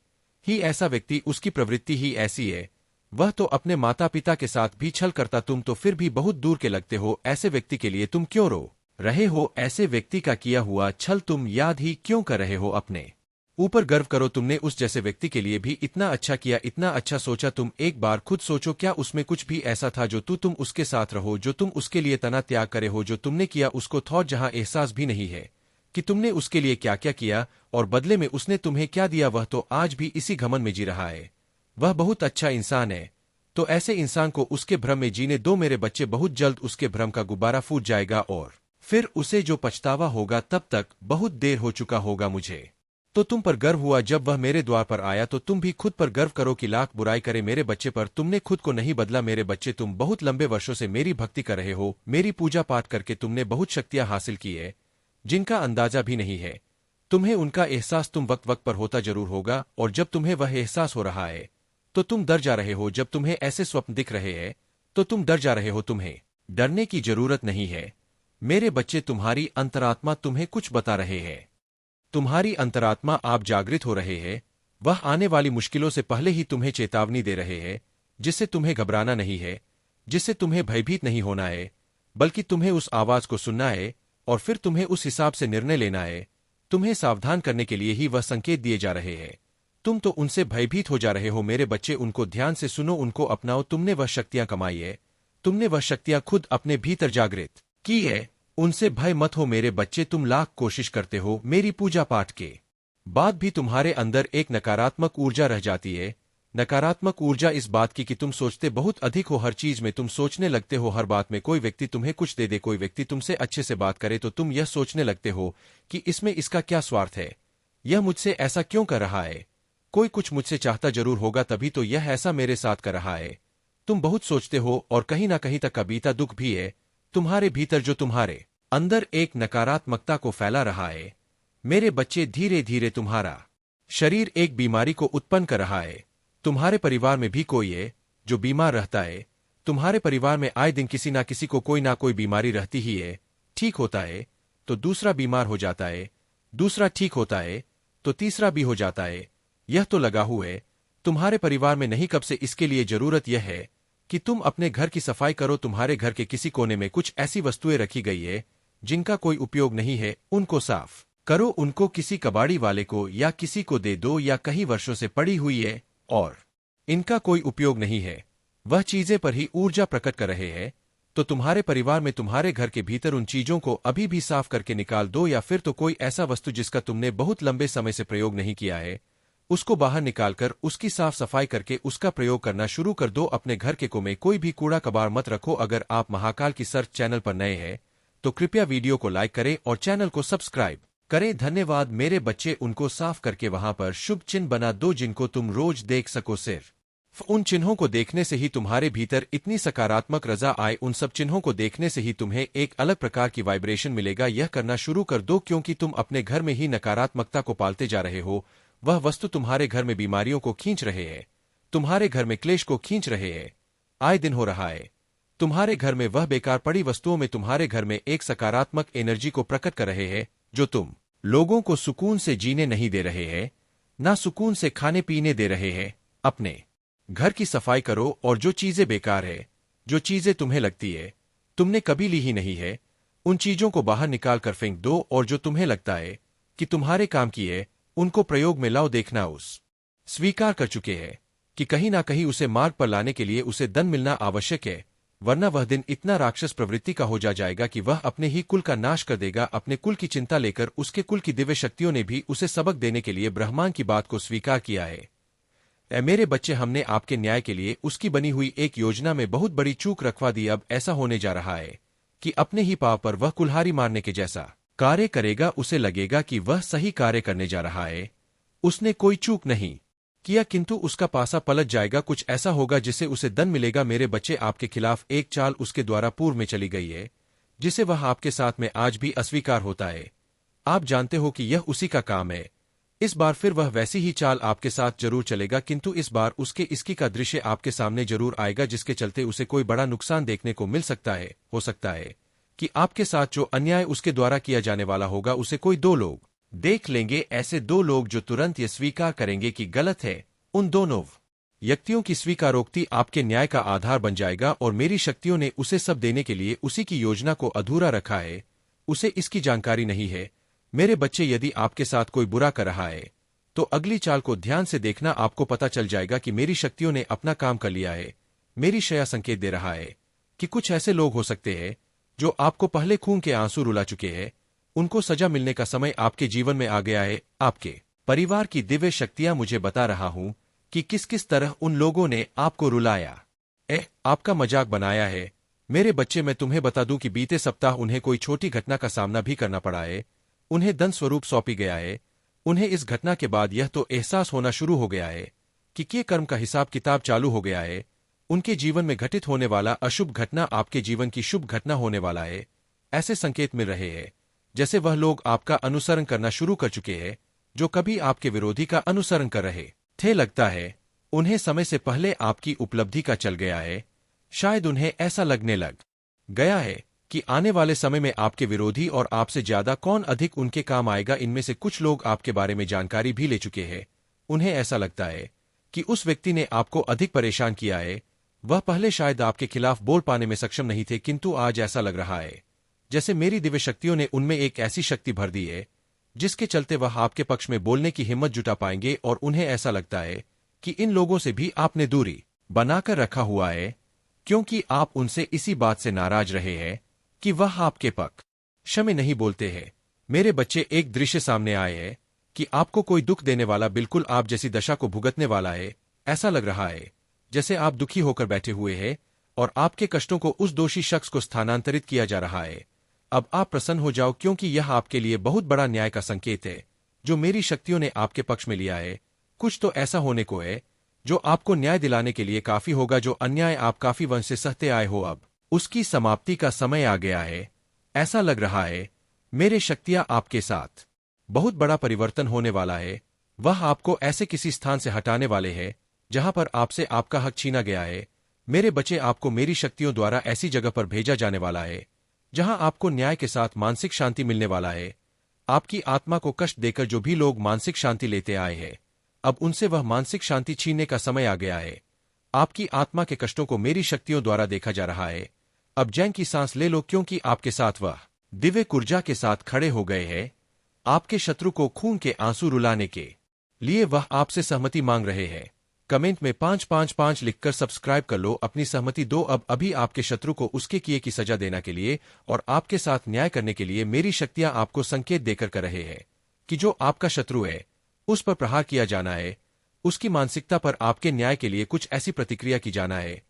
ही ऐसा व्यक्ति, उसकी प्रवृत्ति ही ऐसी है। वह तो अपने माता पिता के साथ भी छल करता। तुम तो फिर भी बहुत दूर के लगते हो। ऐसे व्यक्ति के लिए तुम क्यों रो रहे हो? ऐसे व्यक्ति का किया हुआ छल तुम याद ही क्यों कर रहे हो? अपने ऊपर गर्व करो। तुमने उस जैसे व्यक्ति के लिए भी इतना अच्छा किया, इतना अच्छा सोचा। तुम एक बार खुद सोचो, क्या उसमें कुछ भी ऐसा था जो तुम उसके साथ रहो, जो तुम उसके लिए तना त्याग करे हो? जो तुमने किया उसको थोड़ा जहां एहसास भी नहीं है कि तुमने उसके लिए क्या क्या किया और बदले में उसने तुम्हें क्या दिया। वह तो आज भी इसी घमंड में जी रहा है। वह बहुत अच्छा इंसान है, तो ऐसे इंसान को उसके भ्रम में जीने दो मेरे बच्चे। बहुत जल्द उसके भ्रम का गुब्बारा फूट जाएगा और फिर उसे जो पछतावा होगा तब तक बहुत देर हो चुका होगा। मुझे तो तुम पर गर्व हुआ जब वह मेरे द्वार पर आया, तो तुम भी खुद पर गर्व करो कि लाख बुराई करे मेरे बच्चे पर तुमने खुद को नहीं बदला। मेरे बच्चे, तुम बहुत लंबे वर्षों से मेरी भक्ति कर रहे हो। मेरी पूजा पाठ करके तुमने बहुत शक्तियां हासिल की है जिनका अंदाजा भी नहीं है। तुम्हें उनका एहसास तुम वक्त वक्त पर होता जरूर होगा, और जब तुम्हें वह एहसास हो रहा है तो तुम डर जा रहे हो। जब तुम्हें ऐसे स्वप्न दिख रहे हैं तो तुम डर जा रहे हो। तुम्हें डरने की जरूरत नहीं है मेरे बच्चे। तुम्हारी अंतरात्मा तुम्हें कुछ बता रहे हैं। तुम्हारी अंतरात्मा आप जागृत हो रहे हैं। वह आने वाली मुश्किलों से पहले ही तुम्हें चेतावनी दे रहे हैं, जिससे तुम्हें घबराना नहीं है, जिससे तुम्हें भयभीत नहीं होना है, बल्कि तुम्हें उस आवाज को सुनना है और फिर तुम्हें उस हिसाब से निर्णय लेना है। तुम्हें सावधान करने के लिए ही वह संकेत दिए जा रहे हैं। तुम तो उनसे भयभीत हो जा रहे हो मेरे बच्चे। उनको ध्यान से सुनो, उनको अपनाओ। तुमने वह शक्तियां कमाई है, तुमने वह शक्तियां खुद अपने भीतर जागृत की है। उनसे भय मत हो मेरे बच्चे। तुम लाख कोशिश करते हो मेरी पूजा पाठ के बाद भी तुम्हारे अंदर एक नकारात्मक ऊर्जा रह जाती है। नकारात्मक ऊर्जा इस बात की कि तुम सोचते बहुत अधिक हो। हर चीज में तुम सोचने लगते हो, हर बात में। कोई व्यक्ति तुम्हें कुछ दे दे, कोई व्यक्ति तुमसे अच्छे से बात करे तो तुम यह सोचने लगते हो कि इसमें इसका क्या स्वार्थ है, यह मुझसे ऐसा क्यों कर रहा है। कोई कुछ मुझसे चाहता जरूर होगा, तभी तो यह ऐसा मेरे साथ कर रहा है। तुम बहुत सोचते हो और कहीं ना कहीं तक का बीता दुख भी है तुम्हारे भीतर, जो तुम्हारे अंदर एक नकारात्मकता को फैला रहा है। मेरे बच्चे, धीरे धीरे तुम्हारा शरीर एक बीमारी को उत्पन्न कर रहा है। तुम्हारे परिवार में भी कोई है जो बीमार रहता है। तुम्हारे परिवार में आए दिन किसी ना किसी को कोई ना कोई बीमारी रहती ही है। ठीक होता है तो दूसरा बीमार हो जाता है, दूसरा ठीक होता है तो तीसरा भी हो जाता है। यह तो लगा हुआ है तुम्हारे परिवार में। नहीं, कब से इसके लिए जरूरत यह है कि तुम अपने घर की सफाई करो। तुम्हारे घर के किसी कोने में कुछ ऐसी वस्तुएं रखी गई है जिनका कोई उपयोग नहीं है, उनको साफ करो। उनको किसी कबाड़ी वाले को या किसी को दे दो, या कई वर्षों से पड़ी हुई है और इनका कोई उपयोग नहीं है, वह चीजें पर ही ऊर्जा प्रकट कर रहे हैं। तो तुम्हारे परिवार में, तुम्हारे घर के भीतर उन चीजों को अभी भी साफ करके निकाल दो, या फिर तो कोई ऐसा वस्तु जिसका तुमने बहुत लंबे समय से प्रयोग नहीं किया है, उसको बाहर निकालकर उसकी साफ सफाई करके उसका प्रयोग करना शुरू कर दो। अपने घर के कोने में कोई भी कूड़ा कबाड़ मत रखो। अगर आप महाकाल की सर्च चैनल पर नए हैं तो कृपया वीडियो को लाइक करें और चैनल को सब्सक्राइब करें। धन्यवाद मेरे बच्चे। उनको साफ करके वहां पर शुभ चिन्ह बना दो जिनको तुम रोज देख सको। सिर्फ उन चिन्हों को देखने से ही तुम्हारे भीतर इतनी सकारात्मक रजा आए, उन सब चिन्हों को देखने से ही तुम्हें एक अलग प्रकार की वाइब्रेशन मिलेगा। यह करना शुरू कर दो, क्योंकि तुम अपने घर में ही नकारात्मकता को पालते जा रहे हो। वह वस्तु तुम्हारे घर में बीमारियों को खींच रहे हैं, तुम्हारे घर में क्लेश को खींच रहे हैं। आए दिन हो रहा है तुम्हारे घर में वह बेकार पड़ी वस्तुओं में तुम्हारे घर में एक सकारात्मक एनर्जी को प्रकट कर रहे हैं, जो तुम लोगों को सुकून से जीने नहीं दे रहे हैं, ना सुकून से खाने पीने दे रहे हैं। अपने घर की सफाई करो और जो चीजें बेकार है, जो चीजें तुम्हें लगती है तुमने कभी ली ही नहीं है, उन चीजों को बाहर निकाल कर फेंक दो। और जो तुम्हें लगता है कि तुम्हारे काम की है, उनको प्रयोग में लाओ। देखना उस स्वीकार कर चुके हैं कि कहीं ना कहीं उसे मार्ग पर लाने के लिए उसे धन मिलना आवश्यक है, वरना वह दिन इतना राक्षस प्रवृत्ति का हो जाएगा कि वह अपने ही कुल का नाश कर देगा। अपने कुल की चिंता लेकर उसके कुल की दिव्य शक्तियों ने भी उसे सबक देने के लिए ब्रह्मांड की बात को स्वीकार किया है। मेरे बच्चे, हमने आपके न्याय के लिए उसकी बनी हुई एक योजना में बहुत बड़ी चूक रखवा दी। अब ऐसा होने जा रहा है कि अपने ही पाव पर वह कुल्हाड़ी मारने के जैसा कार्य करेगा। उसे लगेगा कि वह सही कार्य करने जा रहा है, उसने कोई चूक नहीं किया, किंतु उसका पासा पलट जाएगा। कुछ ऐसा होगा जिससे उसे दंड मिलेगा। मेरे बच्चे, आपके खिलाफ एक चाल उसके द्वारा पूर्व में चली गई है, जिसे वह आपके साथ में आज भी अस्वीकार होता है। आप जानते हो कि यह उसी का काम है। इस बार फिर वह वैसी ही चाल आपके साथ जरूर चलेगा, किंतु इस बार उसके इसकी का दृश्य आपके सामने जरूर आएगा, जिसके चलते उसे कोई बड़ा नुकसान देखने को मिल सकता है। हो सकता है कि आपके साथ जो अन्याय उसके द्वारा किया जाने वाला होगा, उसे कोई दो लोग देख लेंगे। ऐसे दो लोग जो तुरंत ये स्वीकार करेंगे कि गलत है। उन दोनों व्यक्तियों की स्वीकारोक्ति आपके न्याय का आधार बन जाएगा। और मेरी शक्तियों ने उसे सब देने के लिए उसी की योजना को अधूरा रखा है, उसे इसकी जानकारी नहीं है। मेरे बच्चे, यदि आपके साथ कोई बुरा कर रहा है तो अगली चाल को ध्यान से देखना, आपको पता चल जाएगा कि मेरी शक्तियों ने अपना काम कर लिया है। मेरी शया संकेत दे रहा है कि कुछ ऐसे लोग हो सकते हैं जो आपको पहले खून के आंसू रुला चुके हैं, उनको सजा मिलने का समय आपके जीवन में आ गया है। आपके परिवार की दिव्य शक्तियां मुझे बता रहा हूं कि किस किस तरह उन लोगों ने आपको रुलाया, आपका मजाक बनाया है। मेरे बच्चे, मैं तुम्हें बता दूं कि बीते सप्ताह उन्हें कोई छोटी घटना का सामना भी करना पड़ा है। उन्हें दंड स्वरूप सौंपी गया है। उन्हें इस घटना के बाद यह तो एहसास होना शुरू हो गया है कि किए कर्म का हिसाब किताब चालू हो गया है। उनके जीवन में घटित होने वाला अशुभ घटना आपके जीवन की शुभ घटना होने वाला है। ऐसे संकेत मिल रहे हैं जैसे वह लोग आपका अनुसरण करना शुरू कर चुके हैं जो कभी आपके विरोधी का अनुसरण कर रहे थे। लगता है उन्हें समय से पहले आपकी उपलब्धि का चल गया है। शायद उन्हें ऐसा लगने लग गया है कि आने वाले समय में आपके विरोधी और आपसे ज्यादा कौन अधिक उनके काम आएगा। इनमें से कुछ लोग आपके बारे में जानकारी भी ले चुके हैं। उन्हें ऐसा लगता है कि उस व्यक्ति ने आपको अधिक परेशान किया है। वह पहले शायद आपके खिलाफ बोल पाने में सक्षम नहीं थे, किंतु आज ऐसा लग रहा है जैसे मेरी दिव्य शक्तियों ने उनमें एक ऐसी शक्ति भर दी है जिसके चलते वह आपके पक्ष में बोलने की हिम्मत जुटा पाएंगे। और उन्हें ऐसा लगता है कि इन लोगों से भी आपने दूरी बनाकर रखा हुआ है, क्योंकि आप उनसे इसी बात से नाराज रहे हैं कि वह आपके पक्ष में नहीं बोलते हैं। मेरे बच्चे, एक दृश्य सामने आए है कि आपको कोई दुख देने वाला बिल्कुल आप जैसी दशा को भुगतने वाला है। ऐसा लग रहा है जैसे आप दुखी होकर बैठे हुए हैं और आपके कष्टों को उस दोषी शख्स को स्थानांतरित किया जा रहा है। अब आप प्रसन्न हो जाओ, क्योंकि यह आपके लिए बहुत बड़ा न्याय का संकेत है जो मेरी शक्तियों ने आपके पक्ष में लिया है। कुछ तो ऐसा होने को है जो आपको न्याय दिलाने के लिए काफी होगा। जो अन्याय आप काफी वंश से सहते आए हो, अब उसकी समाप्ति का समय आ गया है। ऐसा लग रहा है मेरे शक्तियां आपके साथ बहुत बड़ा परिवर्तन होने वाला है। वह आपको ऐसे किसी स्थान से हटाने वाले हैं जहां पर आपसे आपका हक छीना गया है। मेरे बच्चे, आपको मेरी शक्तियों द्वारा ऐसी जगह पर भेजा जाने वाला है जहां आपको न्याय के साथ मानसिक शांति मिलने वाला है। आपकी आत्मा को कष्ट देकर जो भी लोग मानसिक शांति लेते आए हैं, अब उनसे वह मानसिक शांति छीनने का समय आ गया है। आपकी आत्मा के कष्टों को मेरी शक्तियों द्वारा देखा जा रहा है। अब चैन की सांस ले लो, क्योंकि आपके साथ वह दिव्य ऊर्जा के साथ खड़े हो गए हैं। आपके शत्रु को खून के आंसू रुलाने के लिए वह आपसे सहमति मांग रहे हैं। कमेंट में 555 लिखकर सब्सक्राइब कर लो, अपनी सहमति दो। अब अभी आपके शत्रु को उसके किए की सजा देने के लिए और आपके साथ न्याय करने के लिए मेरी शक्तियां आपको संकेत देकर कर रहे हैं कि जो आपका शत्रु है उस पर प्रहार किया जाना है। उसकी मानसिकता पर आपके न्याय के लिए कुछ ऐसी प्रतिक्रिया की जाना है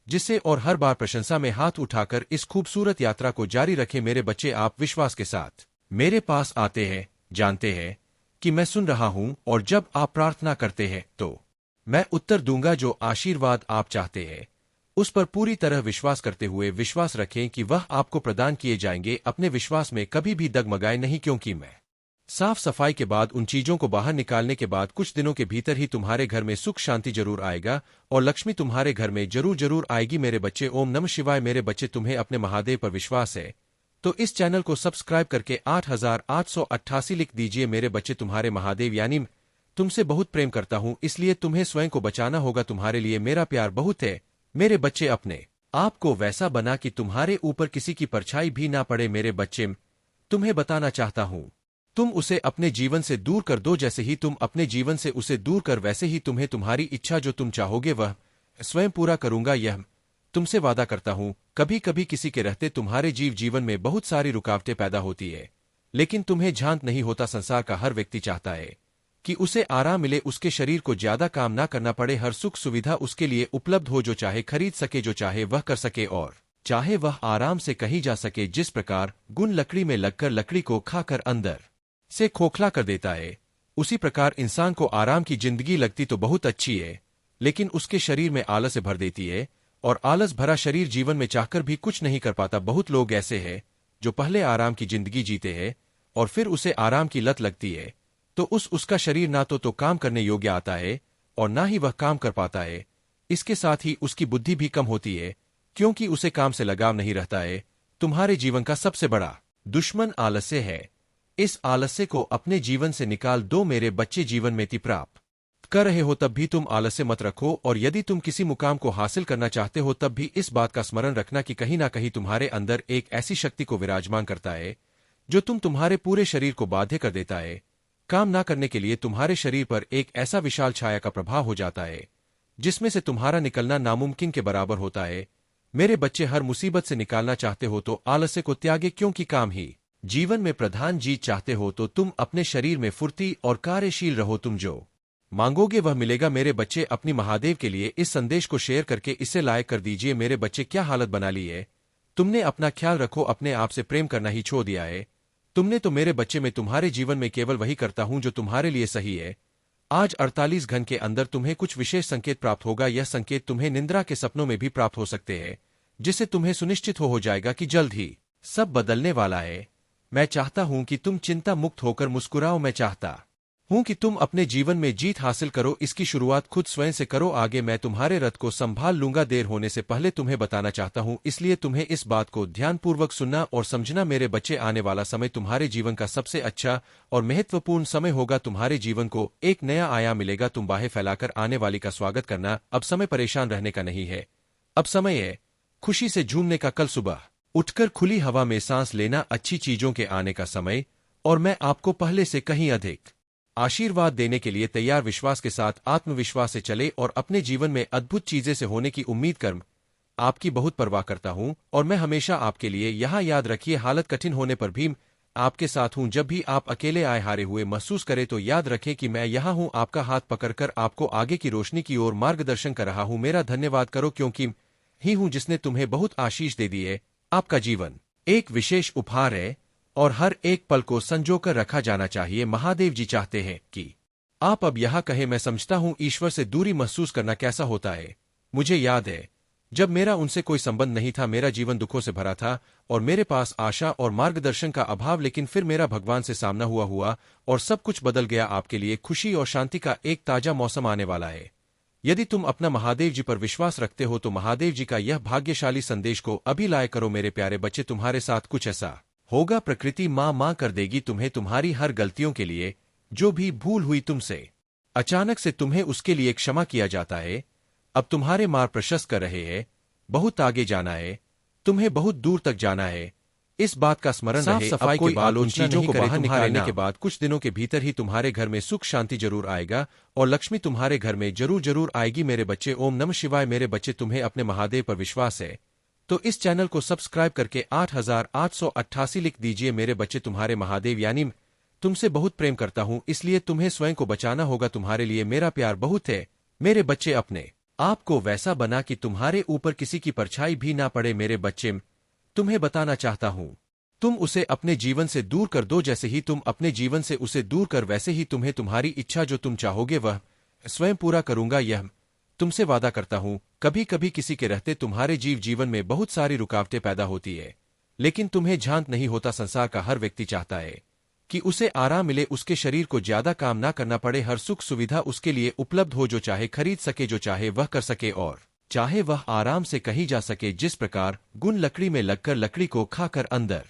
जिससे और हर बार प्रशंसा में हाथ उठाकर इस खूबसूरत यात्रा को जारी रखें। मेरे बच्चे, आप विश्वास के साथ मेरे पास आते हैं, जानते हैं कि मैं सुन रहा हूं, और जब आप प्रार्थना करते हैं तो मैं उत्तर दूंगा। जो आशीर्वाद आप चाहते हैं उस पर पूरी तरह विश्वास करते हुए विश्वास रखें कि वह आपको प्रदान किए जाएंगे। अपने विश्वास में कभी भी डगमगाए नहीं, क्योंकि मैं साफ सफाई के बाद उन चीजों को बाहर निकालने के बाद कुछ दिनों के भीतर ही तुम्हारे घर में सुख शांति जरूर आएगा और लक्ष्मी तुम्हारे घर में जरूर आएगी। मेरे बच्चे, ओम नमः शिवाय। मेरे बच्चे, तुम्हें अपने महादेव पर विश्वास है तो इस चैनल को सब्सक्राइब करके 8888 लिख दीजिए। मेरे बच्चे, तुम्हारे महादेव यानी तुमसे बहुत प्रेम करता हूं, इसलिए तुम्हें स्वयं को बचाना होगा। तुम्हारे लिए मेरा प्यार बहुत है। मेरे बच्चे, अपने आप को वैसा बना कि तुम्हारे ऊपर किसी की परछाई भी ना पड़े। मेरे बच्चे, तुम्हें बताना चाहता हूं, तुम उसे अपने जीवन से दूर कर दो। जैसे ही तुम अपने जीवन से उसे दूर कर, वैसे ही तुम्हें तुम्हारी इच्छा जो तुम चाहोगे वह स्वयं पूरा करूंगा। यह तुमसे वादा करता हूं। कभी कभी किसी के रहते तुम्हारे जीवन में बहुत सारी रुकावटें पैदा होती है, लेकिन तुम्हें ध्यान नहीं होता। संसार का हर व्यक्ति चाहता है कि उसे आराम मिले, उसके शरीर को ज्यादा काम ना करना पड़े, हर सुख सुविधा उसके लिए उपलब्ध हो, जो चाहे खरीद सके, जो चाहे वह कर सके और चाहे वह आराम से कहीं जा सके। जिस प्रकार गुण लकड़ी में लगकर लकड़ी को खाकर अंदर से खोखला कर देता है, उसी प्रकार इंसान को आराम की जिंदगी लगती तो बहुत अच्छी है, लेकिन उसके शरीर में आलस भर देती है और आलस भरा शरीर जीवन में चाहकर भी कुछ नहीं कर पाता। बहुत लोग ऐसे हैं जो पहले आराम की जिंदगी जीते हैं और फिर उसे आराम की लत लगती है तो उसका शरीर ना तो काम करने योग्य आता है और ना ही वह काम कर पाता है। इसके साथ ही उसकी बुद्धि भी कम होती है, क्योंकि उसे काम से लगाव नहीं रहता है। तुम्हारे जीवन का सबसे बड़ा दुश्मन आलस्य है। इस आलस्य को अपने जीवन से निकाल दो। मेरे बच्चे, जीवन में प्राप्त कर रहे हो तब भी तुम आलस्य मत रखो, और यदि तुम किसी मुकाम को हासिल करना चाहते हो तब भी इस बात का स्मरण रखना कि कहीं ना कहीं तुम्हारे अंदर एक ऐसी शक्ति को विराजमान करता है जो तुम्हारे पूरे शरीर को बाध्य कर देता है। काम ना करने के लिए तुम्हारे शरीर पर एक ऐसा विशाल छाया का प्रभाव हो जाता है जिसमें से तुम्हारा निकलना नामुमकिन के बराबर होता है। मेरे बच्चे, हर मुसीबत से निकालना चाहते हो तो आलस्य को त्यागे, क्योंकि काम ही जीवन में प्रधान जीत चाहते हो तो तुम अपने शरीर में फुर्ती और कार्यशील रहो। तुम जो मांगोगे वह मिलेगा। मेरे बच्चे, अपनी महादेव के लिए इस संदेश को शेयर करके इसे लाइक कर दीजिए। मेरे बच्चे, क्या हालत बना ली है तुमने। अपना ख्याल रखो, अपने आप से प्रेम करना ही छोड़ दिया है तुमने तो। मेरे बच्चे, मैं तुम्हारे जीवन में केवल वही करता हूं जो तुम्हारे लिए सही है। आज 48 घंटे के अंदर तुम्हें कुछ विशेष संकेत प्राप्त होगा। यह संकेत तुम्हें निद्रा के सपनों में भी प्राप्त हो सकते हैं, जिससे तुम्हें सुनिश्चित हो जाएगा कि जल्द ही सब बदलने वाला है। मैं चाहता हूं कि तुम चिंता मुक्त होकर मुस्कुराओ। मैं चाहता हूं कि तुम अपने जीवन में जीत हासिल करो। इसकी शुरुआत खुद स्वयं से करो। आगे मैं तुम्हारे रथ को संभाल लूंगा। देर होने से पहले तुम्हें बताना चाहता हूं, इसलिए तुम्हें इस बात को ध्यानपूर्वक सुनना और समझना। मेरे बच्चे, आने वाला समय तुम्हारे जीवन का सबसे अच्छा और महत्वपूर्ण समय होगा। तुम्हारे जीवन को एक नया आयाम मिलेगा। तुम बाहें फैलाकर आने वाली का स्वागत करना। अब समय परेशान रहने का नहीं है। अब समय है खुशी से झूमने का। कल सुबह उठकर खुली हवा में सांस लेना, अच्छी चीजों के आने का समय, और मैं आपको पहले से कहीं अधिक आशीर्वाद देने के लिए तैयार। विश्वास के साथ, आत्मविश्वास से चले और अपने जीवन में अद्भुत चीजें से होने की उम्मीद कर। आपकी बहुत परवाह करता हूं और मैं हमेशा आपके लिए यहां। याद रखिए, हालत कठिन होने पर भी आपके साथ हूं। जब भी आप अकेले आए हारे हुए महसूस करें तो याद रखें कि मैं यहां हूं, आपका हाथ पकड़कर आपको आगे की रोशनी की ओर मार्गदर्शन कर रहा हूं। मेरा धन्यवाद करो, क्योंकि ही हूं जिसने तुम्हें बहुत आशीष दे दी है। आपका जीवन एक विशेष उपहार है और हर एक पल को संजोकर रखा जाना चाहिए। महादेव जी चाहते हैं कि आप अब यहां कहें, मैं समझता हूं ईश्वर से दूरी महसूस करना कैसा होता है। मुझे याद है जब मेरा उनसे कोई संबंध नहीं था, मेरा जीवन दुखों से भरा था और मेरे पास आशा और मार्गदर्शन का अभाव। लेकिन फिर मेरा भगवान से सामना हुआ और सब कुछ बदल गया। आपके लिए खुशी और शांति का एक ताजा मौसम आने वाला है। यदि तुम अपना महादेव जी पर विश्वास रखते हो तो महादेव जी का यह भाग्यशाली संदेश को अभी लाया करो। मेरे प्यारे बच्चे, तुम्हारे साथ कुछ ऐसा होगा। प्रकृति मां कर देगी तुम्हें तुम्हारी हर गलतियों के लिए। जो भी भूल हुई तुमसे अचानक से, तुम्हें उसके लिए क्षमा किया जाता है। अब तुम्हारे मार्ग प्रशस्त कर रहे हैं। बहुत आगे जाना है, तुम्हें बहुत दूर तक जाना है। इस बात का स्मरण रहे। सफाई के बाद उन चीजों को बाहर निकालने के बाद कुछ दिनों के भीतर ही तुम्हारे घर में सुख शांति जरूर आएगा और लक्ष्मी तुम्हारे घर में जरूर जरूर आएगी। मेरे बच्चे, ओम नमः शिवाय। मेरे बच्चे, तुम्हें अपने महादेव पर विश्वास है तो इस चैनल को सब्सक्राइब करके 8888 लिख दीजिए। मेरे बच्चे, तुम्हारे महादेव यानी तुमसे बहुत प्रेम करता हूं, इसलिए तुम्हें स्वयं को बचाना होगा। तुम्हारे लिए मेरा प्यार बहुत है। मेरे बच्चे, अपने आप को वैसा बना कि तुम्हारे ऊपर किसी की परछाई भी ना पड़े। मेरे बच्चे, तुम्हें बताना चाहता हूं, तुम उसे अपने जीवन से दूर कर दो। जैसे ही तुम अपने जीवन से उसे दूर कर, वैसे ही तुम्हें तुम्हारी इच्छा जो तुम चाहोगे वह स्वयं पूरा करूंगा। यह तुमसे वादा करता हूं। कभी कभी किसी के रहते तुम्हारे जीवन में बहुत सारी रुकावटें पैदा होती है, लेकिन तुम्हें झांत नहीं होता। संसार का हर व्यक्ति चाहता है कि उसे आराम मिले, उसके शरीर को ज्यादा काम ना करना पड़े, हर सुख सुविधा उसके लिए उपलब्ध हो, जो चाहे खरीद सके, जो चाहे वह कर सके और चाहे वह आराम से कहीं जा सके। जिस प्रकार गुण लकड़ी में लगकर लकड़ी को खाकर अंदर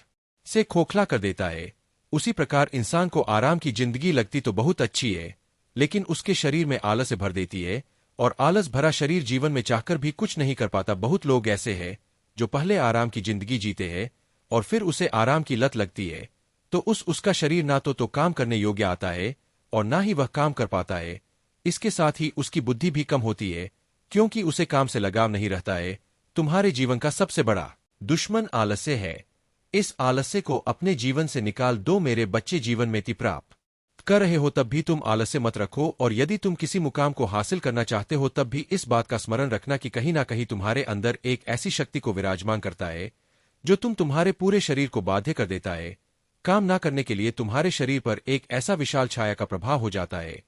से खोखला कर देता है, उसी प्रकार इंसान को आराम की जिंदगी लगती तो बहुत अच्छी है, लेकिन उसके शरीर में आलस से भर देती है और आलस भरा शरीर जीवन में चाहकर भी कुछ नहीं कर पाता। बहुत लोग ऐसे हैं जो पहले आराम की जिंदगी जीते हैं और फिर उसे आराम की लत लगती है तो उसका शरीर ना तो काम करने योग्य आता है और ना ही वह काम कर पाता है। इसके साथ ही उसकी बुद्धि भी कम होती है, क्योंकि उसे काम से लगाव नहीं रहता है। तुम्हारे जीवन का सबसे बड़ा दुश्मन आलस्य है। इस आलस्य को अपने जीवन से निकाल दो। मेरे बच्चे, जीवन में प्राप्त कर रहे हो तब भी तुम आलस्य मत रखो, और यदि तुम किसी मुकाम को हासिल करना चाहते हो तब भी इस बात का स्मरण रखना कि कहीं ना कहीं तुम्हारे अंदर एक ऐसी शक्ति को विराजमान करता है जो तुम्हारे पूरे शरीर को बाध्य कर देता है। काम ना करने के लिए तुम्हारे शरीर पर एक ऐसा विशाल छाया का प्रभाव हो जाता है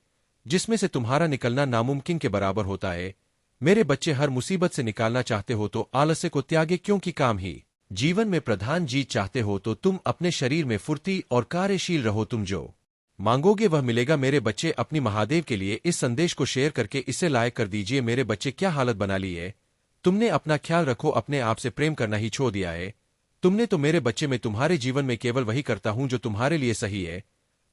जिसमें से तुम्हारा निकलना नामुमकिन के बराबर होता है। मेरे बच्चे, हर मुसीबत से निकालना चाहते हो तो आलस्य को त्यागे, क्योंकि काम ही जीवन में प्रधान जीत चाहते हो तो तुम अपने शरीर में फुर्ती और कार्यशील रहो। तुम जो मांगोगे वह मिलेगा। मेरे बच्चे, अपनी महादेव के लिए इस संदेश को शेयर करके इसे लाइक कर दीजिए। मेरे बच्चे, क्या हालत बना ली है तुमने। अपना ख्याल रखो, अपने आप से प्रेम करना ही छोड़ दिया है तुमने तो। मेरे बच्चे, मैं तुम्हारे जीवन में केवल वही करता हूं जो तुम्हारे लिए सही है।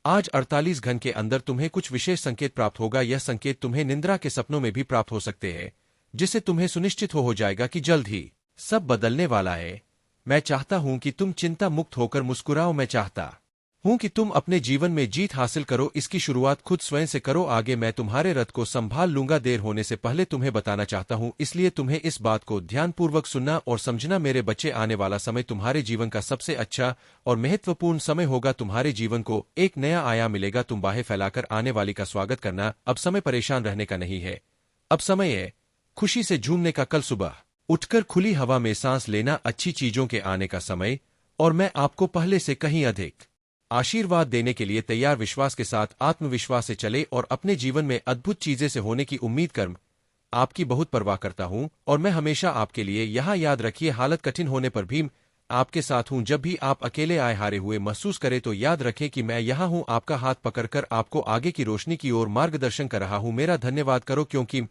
आज 48 घंटे के अंदर तुम्हें कुछ विशेष संकेत प्राप्त होगा। यह संकेत तुम्हें निंद्रा के सपनों में भी प्राप्त हो सकते हैं, जिससे तुम्हें सुनिश्चित हो जाएगा कि जल्द ही सब बदलने वाला है। मैं चाहता हूं कि तुम चिंता मुक्त होकर मुस्कुराओ। मैं चाहता हूं कि तुम अपने जीवन में जीत हासिल करो। इसकी शुरुआत खुद स्वयं से करो। आगे मैं तुम्हारे रथ को संभाल लूंगा। देर होने से पहले तुम्हें बताना चाहता हूं, इसलिए तुम्हें इस बात को ध्यानपूर्वक सुनना और समझना। मेरे बच्चे, आने वाला समय तुम्हारे जीवन का सबसे अच्छा और महत्वपूर्ण समय होगा। तुम्हारे जीवन को एक नया आयाम मिलेगा। तुम बाहें फैलाकर आने वाली का स्वागत करना। अब समय परेशान रहने का नहीं है। अब समय है खुशी से झूमने का। कल सुबह उठकर खुली हवा में सांस लेना, अच्छी चीजों के आने का समय, और मैं आपको पहले से कहीं अधिक आशीर्वाद देने के लिए तैयार। विश्वास के साथ, आत्मविश्वास से चले और अपने जीवन में अद्भुत चीजें से होने की उम्मीद कर। आपकी बहुत परवाह करता हूं और मैं हमेशा आपके लिए यहां। याद रखिए, हालत कठिन होने पर भी आपके साथ हूं। जब भी आप अकेले आए हारे हुए महसूस करें तो याद रखें कि मैं यहां हूं, आपका हाथ पकड़कर आपको आगे की रोशनी की ओर मार्गदर्शन कर रहा हूं। मेरा धन्यवाद करो, क्योंकि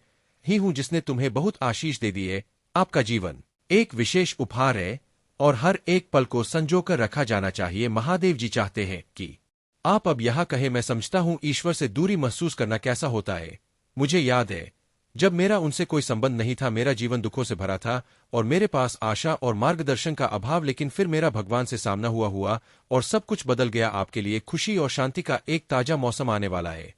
ही हूं जिसने तुम्हें बहुत आशीष दे दी है। आपका जीवन एक विशेष उपहार है और हर एक पल को संजोकर रखा जाना चाहिए। महादेव जी चाहते हैं कि आप अब यहां कहें, मैं समझता हूं ईश्वर से दूरी महसूस करना कैसा होता है। मुझे याद है जब मेरा उनसे कोई संबंध नहीं था, मेरा जीवन दुखों से भरा था और मेरे पास आशा और मार्गदर्शन का अभाव, लेकिन फिर मेरा भगवान से सामना हुआ और सब कुछ बदल गया। आपके लिए खुशी और शांति का एक ताजा मौसम आने वाला है।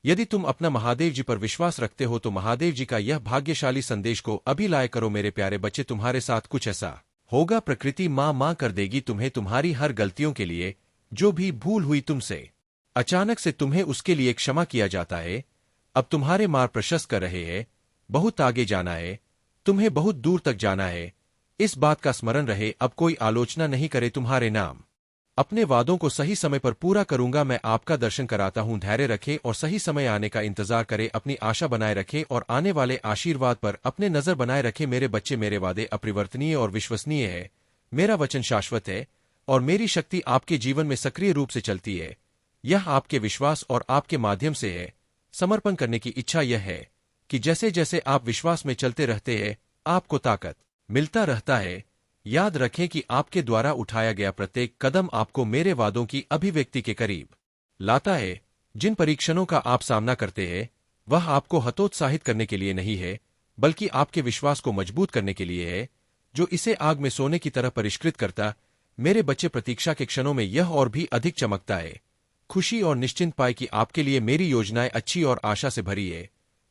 यदि तुम अपना महादेव जी पर विश्वास रखते हो तो महादेव जी का यह भाग्यशाली संदेश को अभी लाया करो। मेरे प्यारे बच्चे, तुम्हारे साथ कुछ ऐसा होगा, प्रकृति मां कर देगी तुम्हें तुम्हारी हर गलतियों के लिए। जो भी भूल हुई तुमसे, अचानक से तुम्हें उसके लिए क्षमा किया जाता है। अब तुम्हारे मार्ग प्रशस्त कर रहे हैं, बहुत आगे जाना है, तुम्हें बहुत दूर तक जाना है। इस बात का स्मरण रहे, अब कोई आलोचना नहीं करे तुम्हारे नाम। अपने वादों को सही समय पर पूरा करूंगा। मैं आपका दर्शन कराता हूं। धैर्य रखें और सही समय आने का इंतजार करें। अपनी आशा बनाए रखें और आने वाले आशीर्वाद पर अपने नजर बनाए रखें। मेरे बच्चे, मेरे वादे अपरिवर्तनीय और विश्वसनीय है। मेरा वचन शाश्वत है और मेरी शक्ति आपके जीवन में सक्रिय रूप से चलती है। यह आपके विश्वास और आपके माध्यम से है। समर्पण करने की इच्छा यह है कि जैसे जैसे आप विश्वास में चलते रहते हैं, आपको ताकत मिलता रहता है। याद रखें कि आपके द्वारा उठाया गया प्रत्येक कदम आपको मेरे वादों की अभिव्यक्ति के करीब लाता है। जिन परीक्षणों का आप सामना करते हैं, वह आपको हतोत्साहित करने के लिए नहीं है, बल्कि आपके विश्वास को मजबूत करने के लिए है, जो इसे आग में सोने की तरह परिष्कृत करता। मेरे बच्चे, प्रतीक्षा के क्षणों में यह और भी अधिक चमकता है। खुशी और निश्चिंत पाए कि आपके लिए मेरी योजनाएं अच्छी और आशा से भरी है।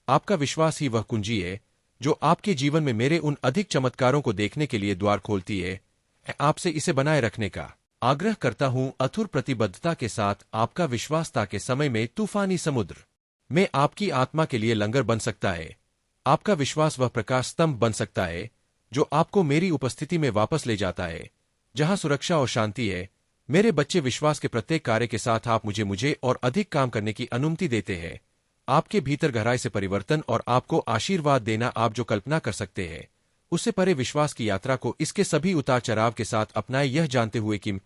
आपका विश्वास ही वह कुंजी है जो आपके जीवन में मेरे उन अधिक चमत्कारों को देखने के लिए द्वार खोलती है। आपसे इसे बनाए रखने का आग्रह करता हूं, अथुर प्रतिबद्धता के साथ। आपका विश्वास था कि समय में तूफानी समुद्र में आपकी आत्मा के लिए लंगर बन सकता है। आपका विश्वास वह प्रकाश स्तंभ बन सकता है जो आपको मेरी उपस्थिति में वापस ले जाता है, जहां सुरक्षा और शांति है। मेरे बच्चे, विश्वास के प्रत्येक कार्य के साथ आप मुझे और अधिक काम करने की अनुमति देते हैं। आपके भीतर गहराई से परिवर्तन और आपको आशीर्वाद देना आप जो कल्पना कर सकते हैं, उससे परे विश्वास की यात्रा को इसके सभी उतार चढ़ाव के साथ अपनाए, यह जानते हुए कि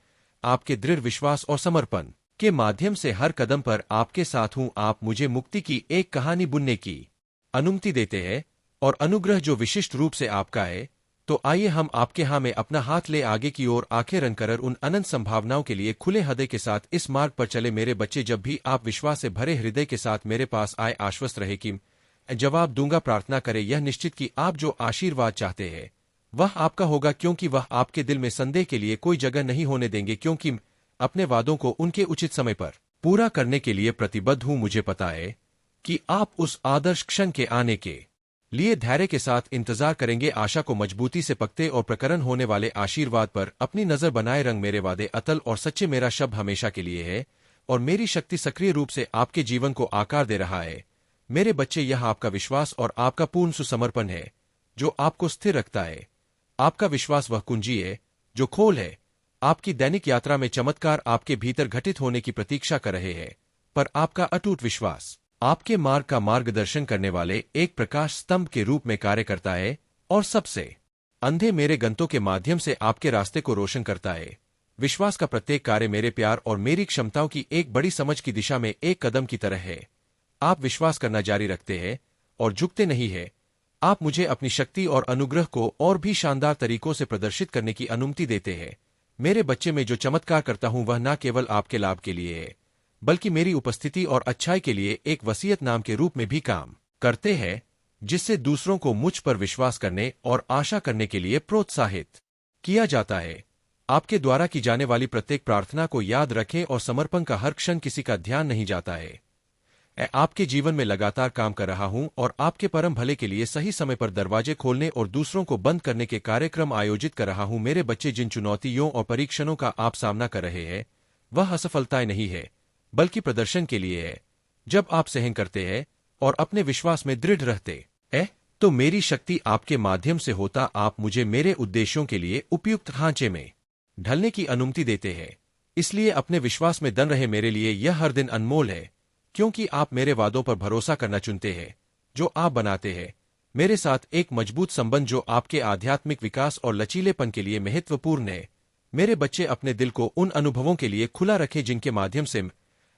आपके दृढ़ विश्वास और समर्पण के माध्यम से हर कदम पर आपके साथ हूं। आप मुझे मुक्ति की एक कहानी बुनने की अनुमति देते हैं और अनुग्रह जो विशिष्ट रूप से आपका है। तो आइए हम आपके हाथ में अपना हाथ ले आगे की ओर आंखें रन कर उन अनंत संभावनाओं के लिए खुले हृदय के साथ इस मार्ग पर चले। मेरे बच्चे, जब भी आप विश्वास से भरे हृदय के साथ मेरे पास आए, आश्वस्त रहे कि जवाब दूंगा। प्रार्थना करें यह निश्चित कि आप जो आशीर्वाद चाहते हैं वह आपका होगा, क्योंकि वह आपके दिल में संदेह के लिए कोई जगह नहीं होने देंगे, क्योंकि अपने वादों को उनके उचित समय पर पूरा करने के लिए प्रतिबद्ध हूं। मुझे पता है कि आप उस आदर्श क्षण के आने के लिए धैर्य के साथ इंतजार करेंगे। आशा को मजबूती से पकते और प्रकरण होने वाले आशीर्वाद पर अपनी नजर बनाए रंग। मेरे वादे अतल और सच्चे, मेरा शब्द हमेशा के लिए है और मेरी शक्ति सक्रिय रूप से आपके जीवन को आकार दे रहा है। मेरे बच्चे, यह आपका विश्वास और आपका पूर्ण सुसमर्पण है जो आपको स्थिर रखता है। आपका विश्वास वह कुंजी है जो खोल है आपकी दैनिक यात्रा में। चमत्कार आपके भीतर घटित होने की प्रतीक्षा कर रहे हैं, पर आपका अटूट विश्वास आपके मार्ग का मार्गदर्शन करने वाले एक प्रकाश स्तंभ के रूप में कार्य करता है और सबसे अंधे मेरे गंतों के माध्यम से आपके रास्ते को रोशन करता है। विश्वास का प्रत्येक कार्य मेरे प्यार और मेरी क्षमताओं की एक बड़ी समझ की दिशा में एक कदम की तरह है। आप विश्वास करना जारी रखते हैं और झुकते नहीं है। आप मुझे अपनी शक्ति और अनुग्रह को और भी शानदार तरीकों से प्रदर्शित करने की अनुमति देते हैं। मेरे बच्चे, में जो चमत्कार करता हूं वह न केवल आपके लाभ के लिए है, बल्कि मेरी उपस्थिति और अच्छाई के लिए एक वसीयत नाम के रूप में भी काम करते हैं, जिससे दूसरों को मुझ पर विश्वास करने और आशा करने के लिए प्रोत्साहित किया जाता है। आपके द्वारा की जाने वाली प्रत्येक प्रार्थना को याद रखें और समर्पण का हर क्षण किसी का ध्यान नहीं जाता है। मैं आपके जीवन में लगातार काम कर रहा हूं और आपके परम भले के लिए सही समय पर दरवाजे खोलने और दूसरों को बंद करने के कार्यक्रम आयोजित कर रहा हूं। मेरे बच्चे, जिन चुनौतियों और परीक्षणों का आप सामना कर रहे हैं वह असफलताएं नहीं है, बल्कि प्रदर्शन के लिए है। जब आप सहन करते हैं और अपने विश्वास में दृढ़ रहते हैं, तो मेरी शक्ति आपके माध्यम से होता आप मुझे मेरे उद्देश्यों के लिए उपयुक्त ढांचे में ढलने की अनुमति देते हैं। इसलिए अपने विश्वास में दन रहे। मेरे लिए यह हर दिन अनमोल है, क्योंकि आप मेरे वादों पर भरोसा करना चुनते हैं जो आप बनाते हैं। मेरे साथ एक मजबूत संबंध जो आपके आध्यात्मिक विकास और लचीलेपन के लिए महत्वपूर्ण है। मेरे बच्चे अपने दिल को उन अनुभवों के लिए खुला रखें जिनके माध्यम से मैं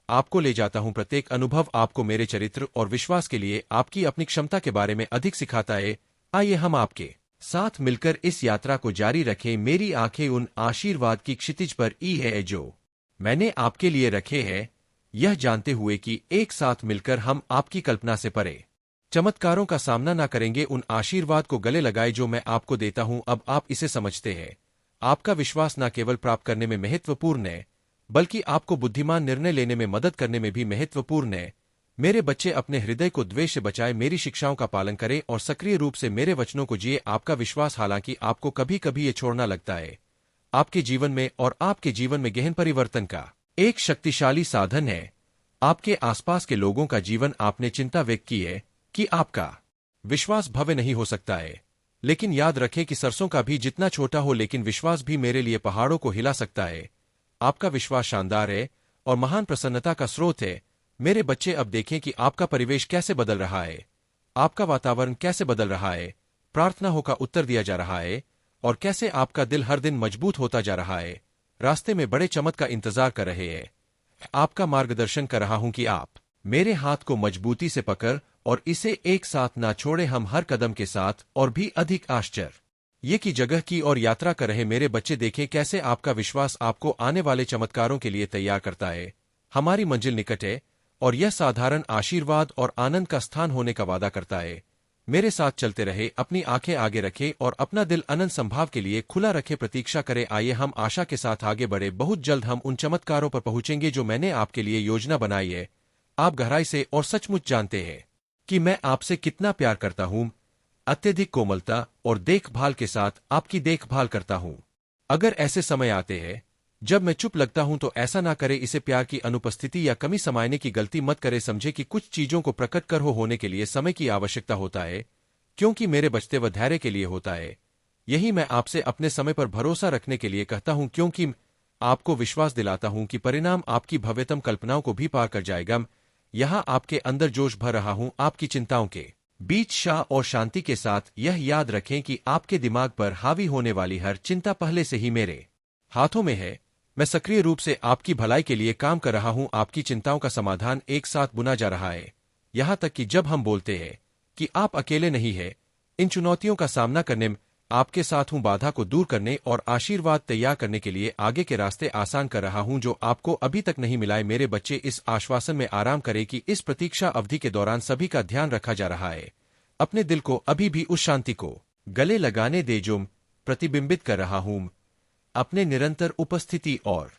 आपको ले जाता हूं। प्रत्येक अनुभव आपको मेरे चरित्र और विश्वास के लिए आपकी अपनी क्षमता के बारे में अधिक सिखाता है। आइए हम आपके साथ मिलकर इस यात्रा को जारी रखें। मेरी आंखें उन आशीर्वाद की क्षितिज पर है जो मैंने आपके लिए रखे हैं, यह जानते हुए कि एक साथ मिलकर हम आपकी कल्पना से परे चमत्कारों का सामना न करेंगे। उन आशीर्वाद को गले लगाए जो मैं आपको देता हूं। अब आप इसे समझते हैं। आपका विश्वास न केवल प्राप्त करने में महत्वपूर्ण है, बल्कि आपको बुद्धिमान निर्णय लेने में मदद करने में भी महत्वपूर्ण है। मेरे बच्चे अपने हृदय को द्वेष से बचाए, मेरी शिक्षाओं का पालन करें और सक्रिय रूप से मेरे वचनों को जिए। आपका विश्वास, हालांकि आपको कभी कभी ये छोड़ना लगता है, आपके जीवन में और आपके जीवन में गहन परिवर्तन का एक शक्तिशाली साधन है। आपके आसपास के लोगों का जीवन आपने चिंता व्यक्त की है कि आपका विश्वास भव्य नहीं हो सकता है, लेकिन याद रखें कि सरसों का भी जितना छोटा हो, लेकिन विश्वास भी मेरे लिए पहाड़ों को हिला सकता है। आपका विश्वास शानदार है और महान प्रसन्नता का स्रोत है। मेरे बच्चे, अब देखें कि आपका परिवेश कैसे बदल रहा है, आपका वातावरण कैसे बदल रहा है, प्रार्थनाओं का उत्तर दिया जा रहा है और कैसे आपका दिल हर दिन मजबूत होता जा रहा है। रास्ते में बड़े चमक का इंतजार कर रहे हैं। आपका मार्गदर्शन कर रहा हूं कि आप मेरे हाथ को मजबूती से पकड़ और इसे एक साथ ना छोड़े। हम हर कदम के साथ और भी अधिक आश्चर्य ये की जगह की और यात्रा कर रहे। मेरे बच्चे, देखें कैसे आपका विश्वास आपको आने वाले चमत्कारों के लिए तैयार करता है। हमारी मंजिल निकट है और यह साधारण आशीर्वाद और आनंद का स्थान होने का वादा करता है। मेरे साथ चलते रहे, अपनी आंखें आगे रखें और अपना दिल अनंत संभाव के लिए खुला रखे। प्रतीक्षा करें। आइए हम आशा के साथ आगे बढ़े। बहुत जल्द हम उन चमत्कारों पर पहुंचेंगे जो मैंने आपके लिए योजना बनाई है। आप गहराई से और सचमुच जानते हैं कि मैं आपसे कितना प्यार करता हूं। अत्यधिक कोमलता और देखभाल के साथ आपकी देखभाल करता हूं। अगर ऐसे समय आते हैं जब मैं चुप लगता हूं, तो ऐसा ना करे। इसे प्यार की अनुपस्थिति या कमी समायने की गलती मत करे। समझे कि कुछ चीजों को प्रकट कर होने के लिए समय की आवश्यकता होता है, क्योंकि मेरे बचते व धैर्य के लिए होता है। यही मैं आपसे अपने समय पर भरोसा रखने के लिए कहता हूं, क्योंकि आपको विश्वास दिलाता हूं कि परिणाम आपकी भव्यतम कल्पनाओं को भी पार कर जाएगा। यहां आपके अंदर जोश भर रहा हूं, आपकी चिंताओं के बीच शाह और शांति के साथ। यह याद रखें कि आपके दिमाग पर हावी होने वाली हर चिंता पहले से ही मेरे हाथों में है। मैं सक्रिय रूप से आपकी भलाई के लिए काम कर रहा हूं। आपकी चिंताओं का समाधान एक साथ बुना जा रहा है। यहां तक कि जब हम बोलते हैं कि आप अकेले नहीं हैं, इन चुनौतियों का सामना करने में आपके साथ हूं। बाधा को दूर करने और आशीर्वाद तैयार करने के लिए आगे के रास्ते आसान कर रहा हूं जो आपको अभी तक नहीं मिला है। मेरे बच्चे, इस आश्वासन में आराम करें कि इस प्रतीक्षा अवधि के दौरान सभी का ध्यान रखा जा रहा है। अपने दिल को अभी भी उस शांति को गले लगाने दे जो प्रतिबिंबित कर रहा हूं। अपने निरंतर उपस्थिति और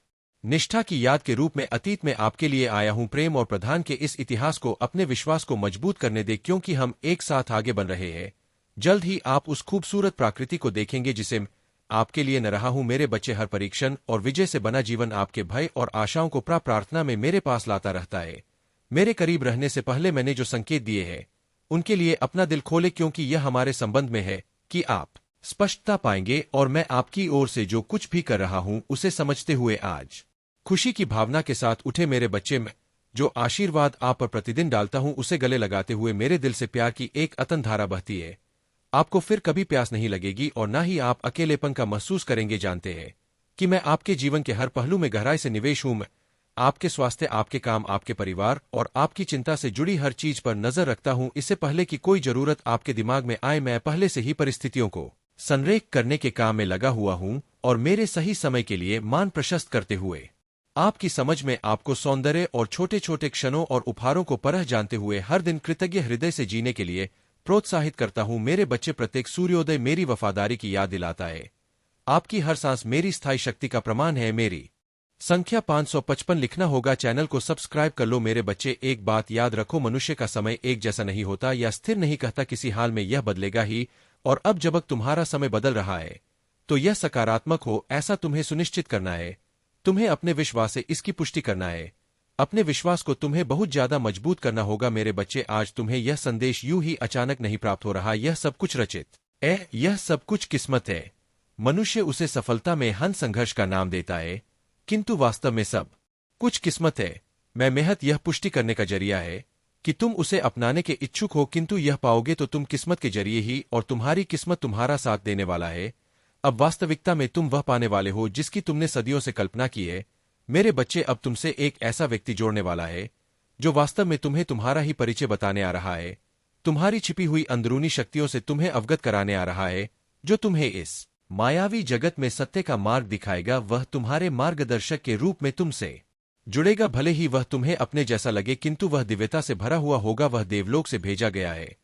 निष्ठा की याद के रूप में अतीत में आपके लिए आया हूं। प्रेम और प्रधान के इस इतिहास को अपने विश्वास को मजबूत करने दे, क्योंकि हम एक साथ आगे बढ़ रहे हैं। जल्द ही आप उस खूबसूरत प्रकृति को देखेंगे जिसे आपके लिए न रहा हूं। मेरे बच्चे, हर परीक्षण और विजय से बना जीवन आपके भय और आशाओं को प्रार्थना में मेरे पास लाता रहता है। मेरे करीब रहने से पहले मैंने जो संकेत दिए हैं उनके लिए अपना दिल खोले, क्योंकि यह हमारे संबंध में है कि आप स्पष्टता पाएंगे और मैं आपकी ओर से जो कुछ भी कर रहा हूं उसे समझते हुए आज खुशी की भावना के साथ उठे। मेरे बच्चे, में जो आशीर्वाद आप पर प्रतिदिन डालता हूं उसे गले लगाते हुए मेरे दिल से प्यार की एक अतन धारा बहती है। आपको फिर कभी प्यास नहीं लगेगी और न ही आप अकेलेपन का महसूस करेंगे। जानते हैं कि मैं आपके जीवन के हर पहलू में गहराई से निवेश हूं। मैं आपके स्वास्थ्य, आपके काम, आपके परिवार और आपकी चिंता से जुड़ी हर चीज पर नजर रखता हूं। इससे पहले कि कोई जरूरत आपके दिमाग में आए, मैं पहले से ही परिस्थितियों को संरेख करने के काम में लगा हुआ हूं और मेरे सही समय के लिए मान प्रशस्त करते हुए आपकी समझ में आपको सौंदर्य और छोटे छोटे क्षणों और उपहारों को परख जानते हुए हर दिन कृतज्ञ हृदय से जीने के लिए प्रोत्साहित करता हूं। मेरे बच्चे, प्रत्येक सूर्योदय मेरी वफादारी की याद दिलाता है। आपकी हर सांस मेरी स्थायी शक्ति का प्रमाण है। मेरी संख्या 555 लिखना होगा। चैनल को सब्सक्राइब कर लो। मेरे बच्चे, एक बात याद रखो, मनुष्य का समय एक जैसा नहीं होता या स्थिर नहीं कहता। किसी हाल में यह बदलेगा ही। और अब जब तुम्हारा समय बदल रहा है तो यह सकारात्मक हो, ऐसा तुम्हें सुनिश्चित करना है। तुम्हें अपने विश्वास से इसकी पुष्टि करना है। अपने विश्वास को तुम्हें बहुत ज्यादा मजबूत करना होगा। मेरे बच्चे, आज तुम्हें यह संदेश यूं ही अचानक नहीं प्राप्त हो रहा। यह सब कुछ रचित है, यह सब कुछ किस्मत है। मनुष्य उसे सफलता में हन संघर्ष का नाम देता है, किंतु वास्तव में सब कुछ किस्मत है। मैं मेहनत यह पुष्टि करने का जरिया है कि तुम उसे अपनाने के इच्छुक हो, किंतु यह पाओगे तो तुम किस्मत के जरिए ही, और तुम्हारी किस्मत तुम्हारा साथ देने वाला है। अब वास्तविकता में तुम वह पाने वाले हो जिसकी तुमने सदियों से कल्पना की है। मेरे बच्चे, अब तुमसे एक ऐसा व्यक्ति जोड़ने वाला है जो वास्तव में तुम्हें तुम्हारा ही परिचय बताने आ रहा है, तुम्हारी छिपी हुई अंदरूनी शक्तियों से तुम्हें अवगत कराने आ रहा है, जो तुम्हें इस मायावी जगत में सत्य का मार्ग दिखाएगा। वह तुम्हारे मार्गदर्शक के रूप में तुमसे जुड़ेगा। भले ही वह तुम्हें अपने जैसा लगे, किंतु वह दिव्यता से भरा हुआ होगा। वह देवलोक से भेजा गया है।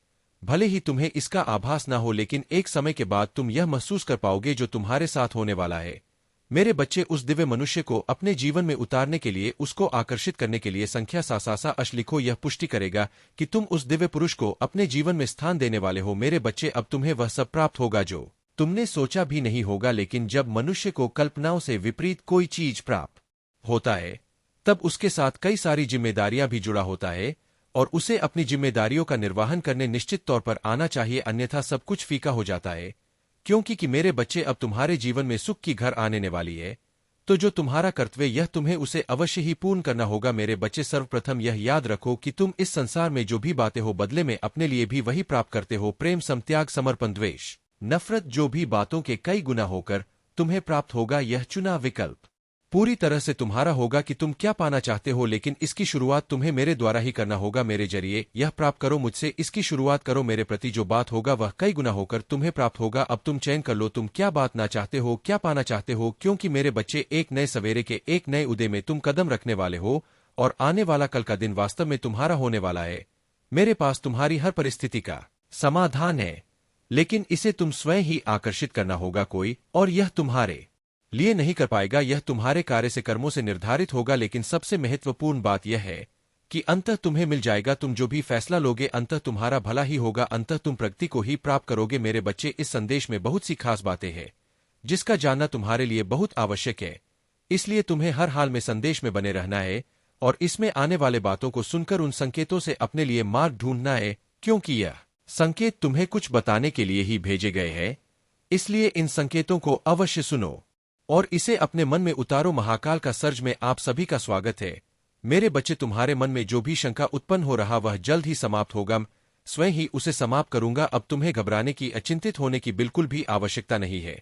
भले ही तुम्हें इसका आभास ना हो, लेकिन एक समय के बाद तुम यह महसूस कर पाओगे जो तुम्हारे साथ होने वाला है। मेरे बच्चे, उस दिव्य मनुष्य को अपने जीवन में उतारने के लिए, उसको आकर्षित करने के लिए संख्या सासासा अश लिखो। यह पुष्टि करेगा कि तुम उस दिव्य पुरुष को अपने जीवन में स्थान देने वाले हो। मेरे बच्चे, अब तुम्हें वह सब प्राप्त होगा जो तुमने सोचा भी नहीं होगा। लेकिन जब मनुष्य को कल्पनाओं से विपरीत कोई चीज प्राप्त होता है, तब उसके साथ कई सारी जिम्मेदारियां भी जुड़ा होता है, और उसे अपनी जिम्मेदारियों का निर्वहन करने निश्चित तौर पर आना चाहिए, अन्यथा सब कुछ फीका हो जाता है। क्योंकि कि मेरे बच्चे, अब तुम्हारे जीवन में सुख की घर आने वाली है, तो जो तुम्हारा कर्तव्य यह तुम्हें उसे अवश्य ही पूर्ण करना होगा। मेरे बच्चे, सर्वप्रथम यह याद रखो कि तुम इस संसार में जो भी बातें हो, बदले में अपने लिए भी वही प्राप्त करते हो। प्रेम, समत्याग, समर्पण, द्वेष, नफरत, जो भी बातों के कई गुना होकर तुम्हें प्राप्त होगा, यह चुना विकल्प पूरी तरह से तुम्हारा होगा कि तुम क्या पाना चाहते हो। लेकिन इसकी शुरुआत तुम्हें मेरे द्वारा ही करना होगा। मेरे जरिए यह प्राप्त करो, मुझसे इसकी शुरुआत करो। मेरे प्रति जो बात होगा वह कई गुना होकर तुम्हें प्राप्त होगा। अब तुम चयन कर लो, तुम क्या बात ना चाहते हो, क्या पाना चाहते हो। क्योंकि मेरे बच्चे, एक नए सवेरे के एक नए उदय में तुम कदम रखने वाले हो, और आने वाला कल का दिन वास्तव में तुम्हारा होने वाला है। मेरे पास तुम्हारी हर परिस्थिति का समाधान है, लेकिन इसे तुम स्वयं ही आकर्षित करना होगा। कोई और यह तुम्हारे लिए नहीं कर पाएगा। यह तुम्हारे कार्य से, कर्मों से निर्धारित होगा। लेकिन सबसे महत्वपूर्ण बात यह है कि अंततः तुम्हें मिल जाएगा। तुम जो भी फैसला लोगे, अंततः तुम्हारा भला ही होगा। अंततः तुम प्रगति को ही प्राप्त करोगे। मेरे बच्चे, इस संदेश में बहुत सी खास बातें हैं जिसका जानना तुम्हारे लिए बहुत आवश्यक है। इसलिए तुम्हें हर हाल में संदेश में बने रहना है, और इसमें आने वाले बातों को सुनकर उन संकेतों से अपने लिए मार्ग ढूंढना है, क्योंकि यह संकेत तुम्हें कुछ बताने के लिए ही भेजे गए हैं। इसलिए इन संकेतों को अवश्य सुनो और इसे अपने मन में उतारो। महाकाल का सर्ज में आप सभी का स्वागत है। मेरे बच्चे, तुम्हारे मन में जो भी शंका उत्पन्न हो रहा वह जल्द ही समाप्त होगा। स्वयं ही उसे समाप्त करूंगा। अब तुम्हें घबराने की, अचिंतित होने की बिल्कुल भी आवश्यकता नहीं है।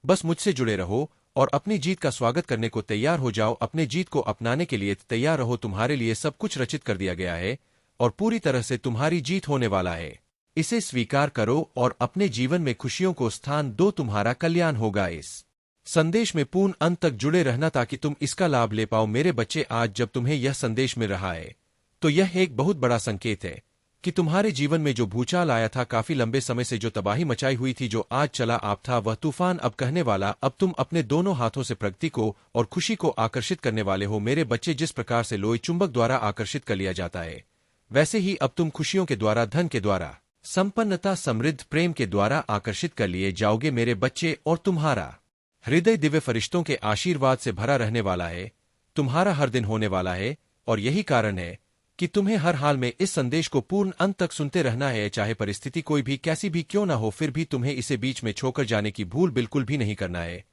बस मुझसे जुड़े रहो और अपनी जीत का स्वागत करने को तैयार हो जाओ। अपने जीत को अपनाने के लिए तैयार रहो। तुम्हारे लिए सब कुछ रचित कर दिया गया है और पूरी तरह से तुम्हारी जीत होने वाला है। इसे स्वीकार करो और अपने जीवन में खुशियों को स्थान दो। तुम्हारा कल्याण होगा। इस संदेश में पूर्ण अंत तक जुड़े रहना ताकि तुम इसका लाभ ले पाओ। मेरे बच्चे, आज जब तुम्हें यह संदेश मिल रहा है, तो यह एक बहुत बड़ा संकेत है कि तुम्हारे जीवन में जो भूचाल आया था, काफी लंबे समय से जो तबाही मचाई हुई थी, जो आज चला आप था, वह तूफान अब कहने वाला। अब तुम अपने दोनों हाथों से प्रगति को और खुशी को आकर्षित करने वाले हो। मेरे बच्चे, जिस प्रकार से लोई चुंबक द्वारा आकर्षित कर लिया जाता है, वैसे ही अब तुम खुशियों के द्वारा, धन के द्वारा, संपन्नता, समृद्ध प्रेम के द्वारा आकर्षित कर लिए जाओगे मेरे बच्चे। और तुम्हारा हृदय दिव्य फरिश्तों के आशीर्वाद से भरा रहने वाला है। तुम्हारा हर दिन होने वाला है, और यही कारण है कि तुम्हें हर हाल में इस संदेश को पूर्ण अंत तक सुनते रहना है। चाहे परिस्थिति कोई भी कैसी भी क्यों ना हो, फिर भी तुम्हें इसे बीच में छोड़कर जाने की भूल बिल्कुल भी नहीं करना है।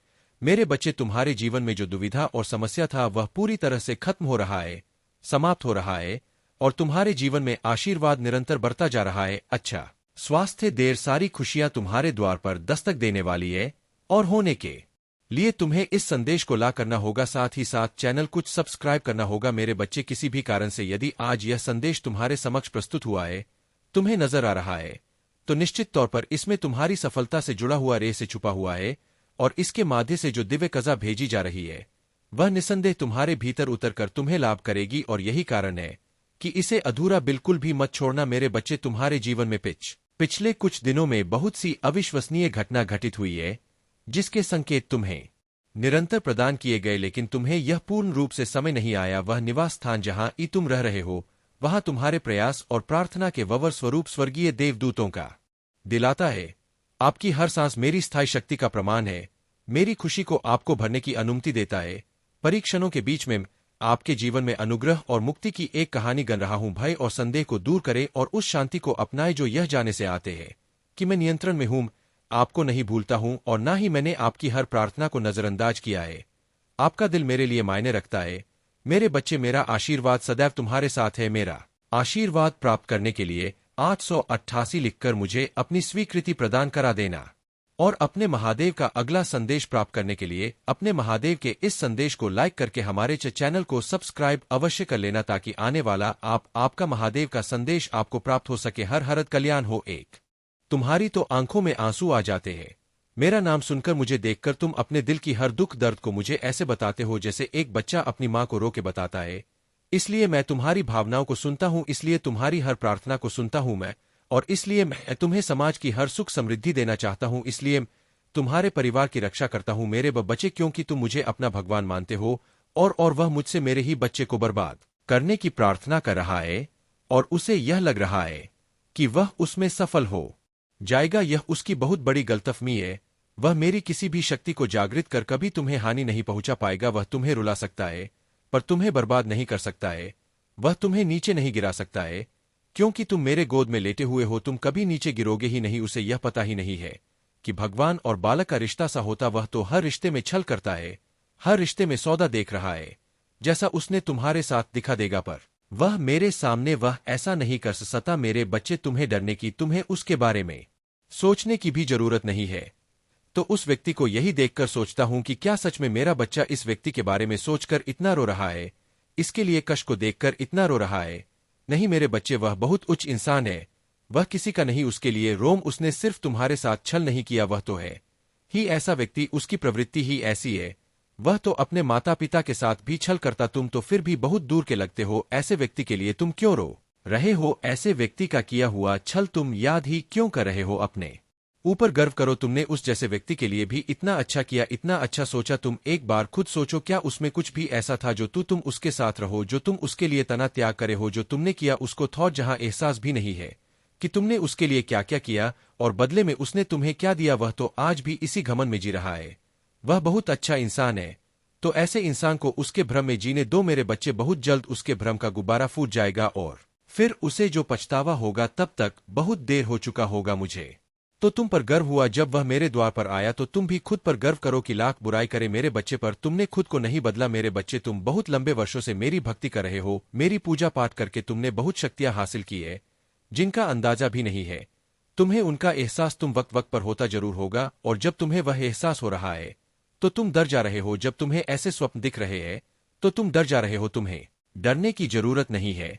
मेरे बच्चे, तुम्हारे जीवन में जो दुविधा और समस्या था वह पूरी तरह से खत्म हो रहा है, समाप्त हो रहा है, और तुम्हारे जीवन में आशीर्वाद निरंतर बढ़ता जा रहा है। अच्छा स्वास्थ्य, देर सारी खुशियां तुम्हारे द्वार पर दस्तक देने वाली है, और होने के लिए तुम्हें इस संदेश को ला करना होगा। साथ ही साथ चैनल कुछ सब्सक्राइब करना होगा। मेरे बच्चे, किसी भी कारण से यदि आज यह संदेश तुम्हारे समक्ष प्रस्तुत हुआ है, तुम्हें नजर आ रहा है, तो निश्चित तौर पर इसमें तुम्हारी सफलता से जुड़ा हुआ रहस्य छुपा हुआ है, और इसके माध्यम से जो दिव्य कज़ा भेजी जा रही है वह निसंदेह तुम्हारे भीतर उतरकर तुम्हें लाभ करेगी। और यही कारण है कि इसे अधूरा बिल्कुल भी मत छोड़ना। मेरे बच्चे, तुम्हारे जीवन में पिछले कुछ दिनों में बहुत सी अविश्वसनीय घटना घटित हुई है, जिसके संकेत तुम्हें निरंतर प्रदान किए गए, लेकिन तुम्हें यह पूर्ण रूप से समय नहीं आया। वह निवास स्थान जहां तुम रह रहे हो, वहां तुम्हारे प्रयास और प्रार्थना के ववर स्वरूप स्वर्गीय देवदूतों का दिलाता है। आपकी हर सांस मेरी स्थायी शक्ति का प्रमाण है। मेरी खुशी को आपको भरने की अनुमति देता है। परीक्षणों के बीच में आपके जीवन में अनुग्रह और मुक्ति की एक कहानी गन रहा हूं। भय और संदेह को दूर करें और उस शांति को अपनाए जो यह जाने से आते हैं कि मैं नियंत्रण में हूं, आपको नहीं भूलता हूं, और ना ही मैंने आपकी हर प्रार्थना को नजरअंदाज किया है। आपका दिल मेरे लिए मायने रखता है। मेरे बच्चे, मेरा आशीर्वाद सदैव तुम्हारे साथ है। मेरा आशीर्वाद प्राप्त करने के लिए 888 लिखकर मुझे अपनी स्वीकृति प्रदान करा देना। और अपने महादेव का अगला संदेश प्राप्त करने के लिए अपने महादेव के इस संदेश को लाइक करके हमारे चैनल को सब्सक्राइब अवश्य कर लेना, ताकि आने वाला आपका महादेव का संदेश आपको प्राप्त हो सके। हर हरत कल्याण हो। एक तुम्हारी तो आंखों में आंसू आ जाते हैं। मेरा नाम सुनकर, मुझे देखकर तुम अपने दिल की हर दुख दर्द को मुझे ऐसे बताते हो जैसे एक बच्चा अपनी माँ को रो के बताता है। इसलिए मैं तुम्हारी भावनाओं को सुनता हूँ, इसलिए तुम्हारी हर प्रार्थना को सुनता हूँ मैं, और इसलिए मैं तुम्हें समाज की हर सुख समृद्धि देना चाहता हूँ। इसलिए तुम्हारे परिवार की रक्षा करता हूँ मेरे बच्चे, क्योंकि तुम मुझे अपना भगवान मानते हो और वह मुझसे मेरे ही बच्चे को बर्बाद करने की प्रार्थना कर रहा है, और उसे यह लग रहा है कि वह उसमें सफल हो जाएगा। यह उसकी बहुत बड़ी गलतफहमी है। वह मेरी किसी भी शक्ति को जागृत कर कभी तुम्हें हानि नहीं पहुंचा पाएगा। वह तुम्हें रुला सकता है पर तुम्हें बर्बाद नहीं कर सकता है। वह तुम्हें नीचे नहीं गिरा सकता है, क्योंकि तुम मेरे गोद में लेटे हुए हो। तुम कभी नीचे गिरोगे ही नहीं। उसे यह पता ही नहीं है कि भगवान और बालक का रिश्ता सा होता। वह तो हर रिश्ते में छल करता है, हर रिश्ते में सौदा देख रहा है, जैसा उसने तुम्हारे साथ दिखा देगा। पर वह मेरे सामने वह ऐसा नहीं कर सकता। मेरे बच्चे, तुम्हें डरने की, तुम्हें उसके बारे में सोचने की भी जरूरत नहीं है। तो उस व्यक्ति को यही देखकर सोचता हूं कि क्या सच में मेरा बच्चा इस व्यक्ति के बारे में सोचकर इतना रो रहा है, इसके लिए कष्ट को देखकर इतना रो रहा है। नहीं मेरे बच्चे, वह बहुत उच्च इंसान है। वह किसी का नहीं उसके लिए रोम। उसने सिर्फ तुम्हारे साथ छल नहीं किया, वह तो है ही ऐसा व्यक्ति, उसकी प्रवृत्ति ही ऐसी है। वह तो अपने माता पिता के साथ भी छल करता। तुम तो फिर भी बहुत दूर के लगते हो। ऐसे व्यक्ति के लिए तुम क्यों रो रहे हो? ऐसे व्यक्ति का किया हुआ छल तुम याद ही क्यों कर रहे हो? अपने ऊपर गर्व करो। तुमने उस जैसे व्यक्ति के लिए भी इतना अच्छा किया, इतना अच्छा सोचा। तुम एक बार खुद सोचो, क्या उसमें कुछ भी ऐसा था जो तुम उसके साथ रहो, जो तुम उसके लिए तना त्याग करे हो? जो तुमने किया उसको थोड़ा जहां एहसास भी नहीं है कि तुमने उसके लिए क्या क्या किया और बदले में उसने तुम्हें क्या दिया। वह तो आज भी इसी घमंड में जी रहा है। वह बहुत अच्छा इंसान है, तो ऐसे इंसान को उसके भ्रम में जीने दो मेरे बच्चे। बहुत जल्द उसके भ्रम का गुब्बारा फूट जाएगा और फिर उसे जो पछतावा होगा, तब तक बहुत देर हो चुका होगा। मुझे तो तुम पर गर्व हुआ जब वह मेरे द्वार पर आया, तो तुम भी खुद पर गर्व करो कि लाख बुराई करे मेरे बच्चे पर, तुमने खुद को नहीं बदला। मेरे बच्चे, तुम बहुत लंबे वर्षों से मेरी भक्ति कर रहे हो। मेरी पूजा पाठ करके तुमने बहुत शक्तियां हासिल की है जिनका अंदाजा भी नहीं है। तुम्हें उनका एहसास तुम वक्त वक्त पर होता जरूर होगा, और जब तुम्हें वह एहसास हो रहा है तो तुम डर जा रहे हो। जब तुम्हें ऐसे स्वप्न दिख रहे हैं तो तुम डर जा रहे हो। तुम्हें डरने की जरूरत नहीं है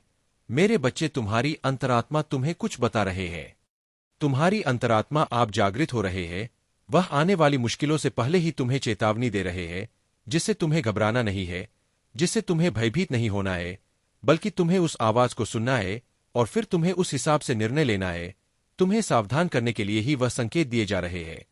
मेरे बच्चे। तुम्हारी अंतरात्मा तुम्हें कुछ बता रहे हैं। तुम्हारी अंतरात्मा आप जागृत हो रहे हैं। वह आने वाली मुश्किलों से पहले ही तुम्हें चेतावनी दे रहे हैं, जिससे तुम्हें घबराना नहीं है, जिससे तुम्हें भयभीत नहीं होना है, बल्कि तुम्हें उस आवाज को सुनना है और फिर तुम्हें उस हिसाब से निर्णय लेना है। तुम्हें सावधान करने के लिए ही वह संकेत दिए जा रहे हैं।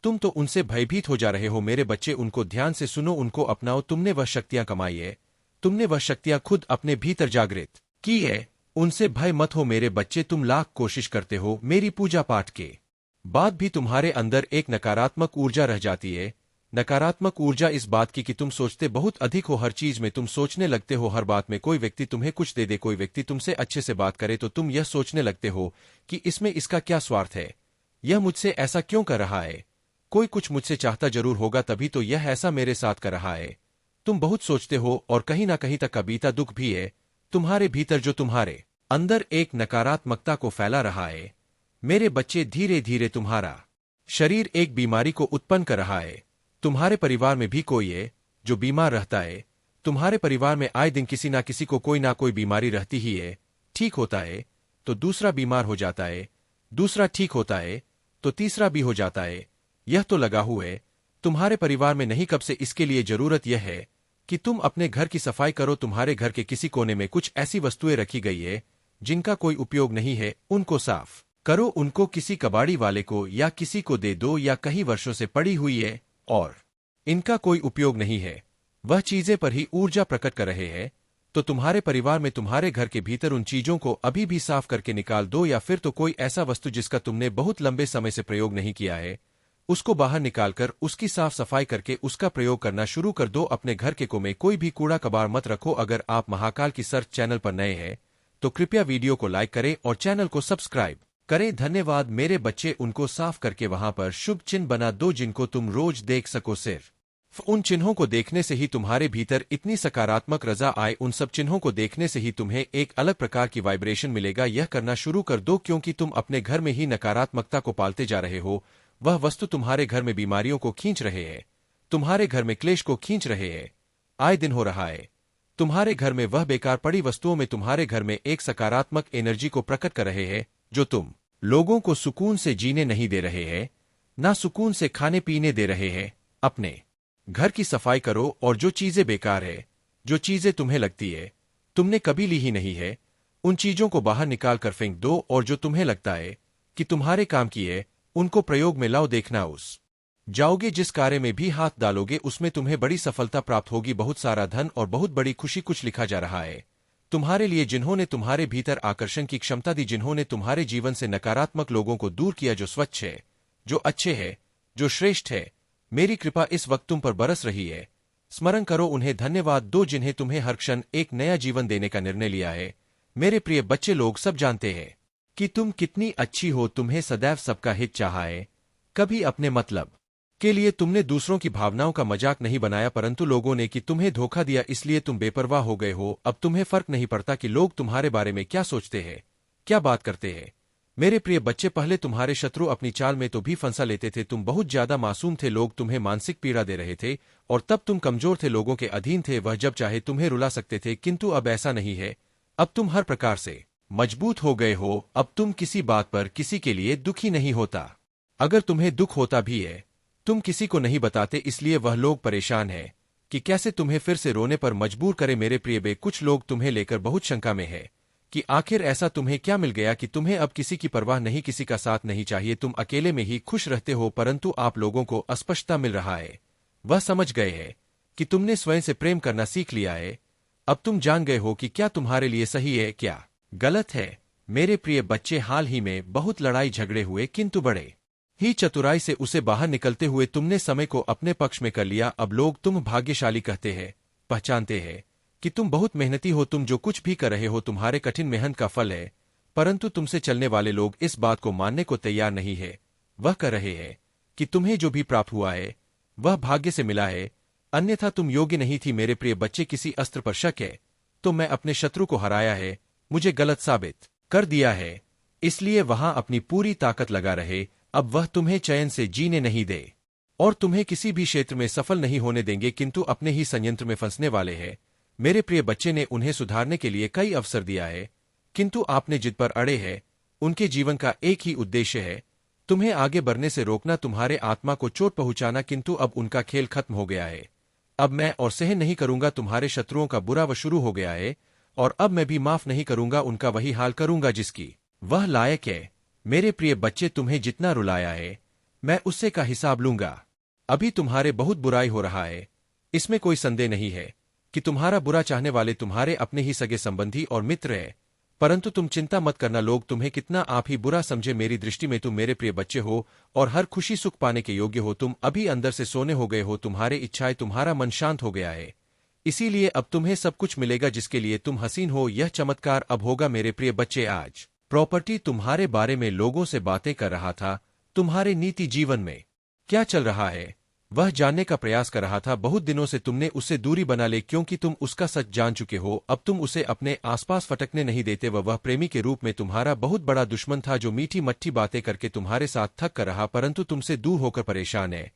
तुम तो उनसे भयभीत हो जा रहे हो मेरे बच्चे। उनको ध्यान से सुनो, उनको अपनाओ। तुमने वह शक्तियां कमाई है, तुमने वह शक्तियां खुद अपने भीतर जागृत की है। उनसे भय मत हो मेरे बच्चे। तुम लाख कोशिश करते हो, मेरी पूजा पाठ के बाद भी तुम्हारे अंदर एक नकारात्मक ऊर्जा रह जाती है। नकारात्मक ऊर्जा इस बात की कि तुम सोचते बहुत अधिक हो। हर चीज में तुम सोचने लगते हो, हर बात में। कोई व्यक्ति तुम्हें कुछ दे दे, कोई व्यक्ति तुमसे अच्छे से बात करे, तो तुम यह सोचने लगते हो कि इसमें इसका क्या स्वार्थ है, यह मुझसे ऐसा क्यों कर रहा है? कोई कुछ मुझसे चाहता जरूर होगा, तभी तो यह ऐसा मेरे साथ कर रहा है। तुम बहुत सोचते हो, और कहीं ना कहीं तक का बीता दुख भी है तुम्हारे भीतर, जो तुम्हारे अंदर एक नकारात्मकता को फैला रहा है। मेरे बच्चे, धीरे धीरे तुम्हारा शरीर एक बीमारी को उत्पन्न कर रहा है। तुम्हारे परिवार में भी कोई है जो बीमार रहता है। तुम्हारे परिवार में आए दिन किसी ना किसी को कोई ना कोई बीमारी रहती ही है। ठीक होता है तो दूसरा बीमार हो जाता है, दूसरा ठीक होता है तो तीसरा भी हो जाता है। यह तो लगा हुआ है तुम्हारे परिवार में। नहीं, कब से इसके लिए जरूरत यह है कि तुम अपने घर की सफाई करो। तुम्हारे घर के किसी कोने में कुछ ऐसी वस्तुएं रखी गई है जिनका कोई उपयोग नहीं है, उनको साफ करो। उनको किसी कबाड़ी वाले को या किसी को दे दो, या कई वर्षों से पड़ी हुई है और इनका कोई उपयोग नहीं है, वह चीजें पर ही ऊर्जा प्रकट कर रहे हैं। तो तुम्हारे परिवार में, तुम्हारे घर के भीतर उन चीजों को अभी भी साफ करके निकाल दो, या फिर तो कोई ऐसा वस्तु जिसका तुमने बहुत लंबे समय से प्रयोग नहीं किया है, उसको बाहर निकालकर उसकी साफ सफाई करके उसका प्रयोग करना शुरू कर दो। अपने घर के कोने में कोई भी कूड़ा कबाड़ मत रखो। अगर आप महाकाल की सर्च चैनल पर नए हैं तो कृपया वीडियो को लाइक करें और चैनल को सब्सक्राइब करें। धन्यवाद मेरे बच्चे। उनको साफ करके वहां पर शुभ चिन्ह बना दो जिनको तुम रोज देख सको। सिर्फ उन चिन्हों को देखने से ही तुम्हारे भीतर इतनी सकारात्मक रजा आए। उन सब चिन्हों को देखने से ही तुम्हें एक अलग प्रकार की वाइब्रेशन मिलेगा। यह करना शुरू कर दो, क्योंकि तुम अपने घर में ही नकारात्मकता को पालते जा रहे हो। वह वस्तु तुम्हारे घर में बीमारियों को खींच रहे हैं, तुम्हारे घर में क्लेश को खींच रहे हैं। आए दिन हो रहा है तुम्हारे घर में वह बेकार पड़ी वस्तुओं में तुम्हारे घर में एक सकारात्मक एनर्जी को प्रकट कर रहे हैं, जो तुम लोगों को सुकून से जीने नहीं दे रहे हैं, ना सुकून से खाने पीने दे रहे हैं। अपने घर की सफाई करो और जो चीजें बेकार है, जो चीजें तुम्हें लगती है तुमने कभी ली ही नहीं है, उन चीजों को बाहर निकाल कर फेंक दो और जो तुम्हें लगता है कि तुम्हारे काम की है उनको प्रयोग में लाओ। देखना उस जाओगे जिस कार्य में भी हाथ डालोगे उसमें तुम्हें बड़ी सफलता प्राप्त होगी, बहुत सारा धन और बहुत बड़ी खुशी। कुछ लिखा जा रहा है तुम्हारे लिए जिन्होंने तुम्हारे भीतर आकर्षण की क्षमता दी, जिन्होंने तुम्हारे जीवन से नकारात्मक लोगों को दूर किया, जो स्वच्छ है, जो अच्छे है, जो श्रेष्ठ है। मेरी कृपा इस वक्त तुम पर बरस रही है। स्मरण करो, उन्हें धन्यवाद दो जिन्हें तुम्हें हर क्षण एक नया जीवन देने का निर्णय लिया है। मेरे प्रिय बच्चे, लोग सब जानते हैं कि तुम कितनी अच्छी हो, तुम्हें सदैव सबका हित चाहा है। कभी अपने मतलब के लिए तुमने दूसरों की भावनाओं का मजाक नहीं बनाया, परंतु लोगों ने कि तुम्हें धोखा दिया, इसलिए तुम बेपरवाह हो गए हो। अब तुम्हें फर्क नहीं पड़ता कि लोग तुम्हारे बारे में क्या सोचते हैं, क्या बात करते हैं। मेरे प्रिय बच्चे, पहले तुम्हारे शत्रु अपनी चाल में तो भी फंसा लेते थे, तुम बहुत ज्यादा मासूम थे, लोग तुम्हें मानसिक पीड़ा दे रहे थे और तब तुम कमजोर थे, लोगों के अधीन थे, वह जब चाहे तुम्हें रुला सकते थे। किंतु अब ऐसा नहीं है, अब तुम हर प्रकार से मजबूत हो गए हो। अब तुम किसी बात पर किसी के लिए दुखी नहीं होता। अगर तुम्हें दुख होता भी है तुम किसी को नहीं बताते, इसलिए वह लोग परेशान हैं कि कैसे तुम्हें फिर से रोने पर मजबूर करे। मेरे प्रिय बे, कुछ लोग तुम्हें लेकर बहुत शंका में है कि आखिर ऐसा तुम्हें क्या मिल गया कि तुम्हें अब किसी की परवाह नहीं, किसी का साथ नहीं चाहिए, तुम अकेले में ही खुश रहते हो। परंतु आप लोगों को अस्पष्टता मिल रहा है, वह समझ गए हैं कि तुमने स्वयं से प्रेम करना सीख लिया है। अब तुम जान गए हो कि क्या तुम्हारे लिए सही है, क्या गलत है। मेरे प्रिय बच्चे, हाल ही में बहुत लड़ाई झगड़े हुए, किंतु बड़े ही चतुराई से उसे बाहर निकलते हुए तुमने समय को अपने पक्ष में कर लिया। अब लोग तुम भाग्यशाली कहते हैं, पहचानते हैं कि तुम बहुत मेहनती हो, तुम जो कुछ भी कर रहे हो तुम्हारे कठिन मेहनत का फल है। परंतु तुमसे चलने वाले लोग इस बात को मानने को तैयार नहीं है। वह कह रहे हैं कि तुम्हें जो भी प्राप्त हुआ है वह भाग्य से मिला है, अन्यथा तुम योग्य नहीं थी। मेरे प्रिय बच्चे, किसी अस्त्र पर शक है तो मैं अपने शत्रु को हराया है, मुझे गलत साबित कर दिया है, इसलिए वहां अपनी पूरी ताकत लगा रहे। अब वह तुम्हें चैन से जीने नहीं दे और तुम्हें किसी भी क्षेत्र में सफल नहीं होने देंगे, किंतु अपने ही संयंत्र में फंसने वाले हैं। मेरे प्रिय बच्चे ने उन्हें सुधारने के लिए कई अवसर दिया है, किंतु आपने जिद पर अड़े हैं। उनके जीवन का एक ही उद्देश्य है, तुम्हें आगे बढ़ने से रोकना, तुम्हारे आत्मा को चोट पहुंचाना। किंतु अब उनका खेल खत्म हो गया है। अब मैं और सहन नहीं करूंगा, तुम्हारे शत्रुओं का बुरा व शुरू हो गया है और अब मैं भी माफ नहीं करूंगा, उनका वही हाल करूंगा जिसकी वह लायक है। मेरे प्रिय बच्चे, तुम्हें जितना रुलाया है मैं उससे का हिसाब लूंगा। अभी तुम्हारे बहुत बुराई हो रहा है, इसमें कोई संदेह नहीं है कि तुम्हारा बुरा चाहने वाले तुम्हारे अपने ही सगे संबंधी और मित्र है। परंतु तुम चिंता मत करना, लोग तुम्हें कितना आप ही बुरा समझे, मेरी दृष्टि में तुम मेरे प्रिय बच्चे हो और हर खुशी सुख पाने के योग्य हो। तुम अभी अंदर से सोने हो गए हो, तुम्हारे इच्छाएं, तुम्हारा मन शांत हो गया है, इसीलिए अब तुम्हें सब कुछ मिलेगा जिसके लिए तुम हसीन हो। यह चमत्कार अब होगा। मेरे प्रिय बच्चे, आज प्रॉपर्टी तुम्हारे बारे में लोगों से बातें कर रहा था, तुम्हारे नीति जीवन में क्या चल रहा है वह जानने का प्रयास कर रहा था। बहुत दिनों से तुमने उससे दूरी बना ले, क्योंकि तुम उसका सच जान चुके हो। अब तुम उसे अपने आसपास फटकने नहीं देते। वह प्रेमी के रूप में तुम्हारा बहुत बड़ा दुश्मन था, जो मीठी मट्ठी बातें करके तुम्हारे साथ थक कर रहा, परंतु तुमसे दूर होकर परेशान है।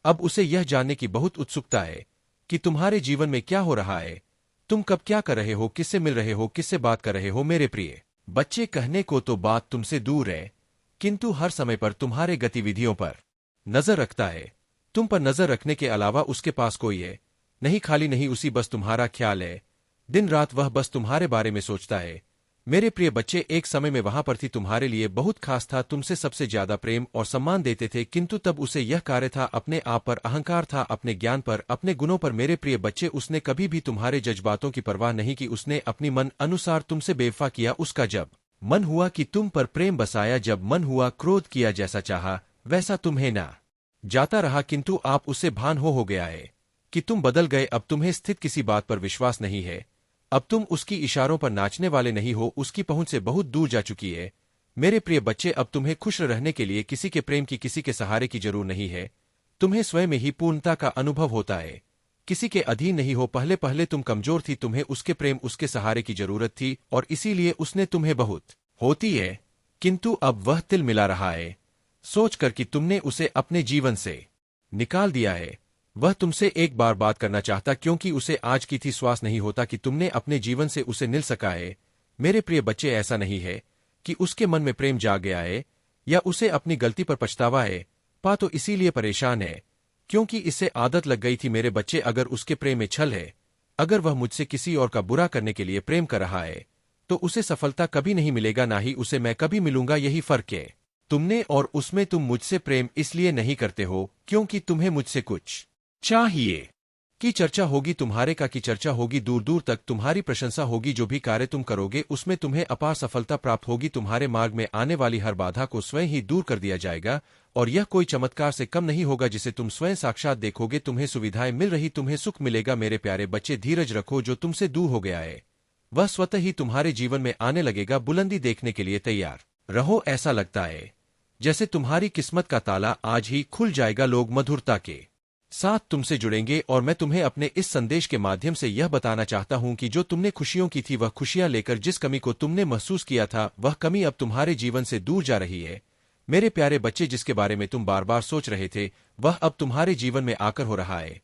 अब उसे यह जानने की बहुत उत्सुकता है कि तुम्हारे जीवन में क्या हो रहा है, तुम कब क्या कर रहे हो, किससे मिल रहे हो, किससे बात कर रहे हो। मेरे प्रिय बच्चे, कहने को तो बात तुमसे दूर है, किंतु हर समय पर तुम्हारे गतिविधियों पर नजर रखता है। तुम पर नजर रखने के अलावा उसके पास कोई है नहीं, खाली नहीं, उसी बस तुम्हारा ख्याल है। दिन रात वह बस तुम्हारे बारे में सोचता है। मेरे प्रिय बच्चे, एक समय में वहां पर थी, तुम्हारे लिए बहुत खास था, तुमसे सबसे ज्यादा प्रेम और सम्मान देते थे, किंतु तब उसे यह कार्य था, अपने आप पर अहंकार था, अपने ज्ञान पर, अपने गुणों पर। मेरे प्रिय बच्चे, उसने कभी भी तुम्हारे जज्बातों की परवाह नहीं की, उसने अपनी मन अनुसार तुमसे बेवफा किया। उसका जब मन हुआ कि तुम पर प्रेम बसाया, जब मन हुआ क्रोध किया, जैसा चाहा वैसा तुम्हें ना जाता रहा, किंतु आप उससे भान हो गया है कि तुम बदल गए। अब तुम्हें स्थित किसी बात पर विश्वास नहीं है, अब तुम उसकी इशारों पर नाचने वाले नहीं हो, उसकी पहुंच से बहुत दूर जा चुकी है। मेरे प्रिय बच्चे, अब तुम्हें खुश रहने के लिए किसी के प्रेम की, किसी के सहारे की जरूर नहीं है। तुम्हें स्वयं में ही पूर्णता का अनुभव होता है, किसी के अधीन नहीं हो। पहले पहले तुम कमजोर थी, तुम्हें उसके प्रेम, उसके सहारे की जरूरत थी और इसीलिए उसने तुम्हें बहुत होती है, किंतु अब वह तिल मिला रहा है, सोच कर कि तुमने उसे अपने जीवन से निकाल दिया है। वह तुमसे एक बार बात करना चाहता, क्योंकि उसे आज की थी श्वास नहीं होता कि तुमने अपने जीवन से उसे निल सका है। मेरे प्रिय बच्चे, ऐसा नहीं है कि उसके मन में प्रेम जाग गया है या उसे अपनी गलती पर पछतावा है। पा तो इसीलिए परेशान है क्योंकि इसे आदत लग गई थी। मेरे बच्चे, अगर उसके प्रेम में छल है, अगर वह मुझसे किसी और का बुरा करने के लिए प्रेम कर रहा है, तो उसे सफलता कभी नहीं मिलेगा, ना ही उसे मैं कभी मिलूंगा। यही फर्क है तुमने और उसमें। तुम मुझसे प्रेम इसलिए नहीं करते हो क्योंकि तुम्हें मुझसे कुछ चाहिए की चर्चा होगी, तुम्हारे का की चर्चा होगी, दूर दूर तक तुम्हारी प्रशंसा होगी। जो भी कार्य तुम करोगे उसमें तुम्हें अपार सफलता प्राप्त होगी। तुम्हारे मार्ग में आने वाली हर बाधा को स्वयं ही दूर कर दिया जाएगा, और यह कोई चमत्कार से कम नहीं होगा जिसे तुम स्वयं साक्षात देखोगे। तुम्हें सुविधाएं मिल रही, तुम्हें सुख मिलेगा। मेरे प्यारे बच्चे, धीरज रखो। जो तुमसे दूर हो गया है वह स्वतः ही तुम्हारे जीवन में आने लगेगा। बुलंदी देखने के लिए तैयार रहो। ऐसा लगता है जैसे तुम्हारी किस्मत का ताला आज ही खुल जाएगा। लोग मधुरता के साथ तुमसे जुड़ेंगे, और मैं तुम्हें अपने इस संदेश के माध्यम से यह बताना चाहता हूं कि जो तुमने खुशियों की थी, वह खुशियां लेकर जिस कमी को तुमने महसूस किया था, वह कमी अब तुम्हारे जीवन से दूर जा रही है। मेरे प्यारे बच्चे, जिसके बारे में तुम बार बार सोच रहे थे, वह अब तुम्हारे जीवन में आकर हो रहा है।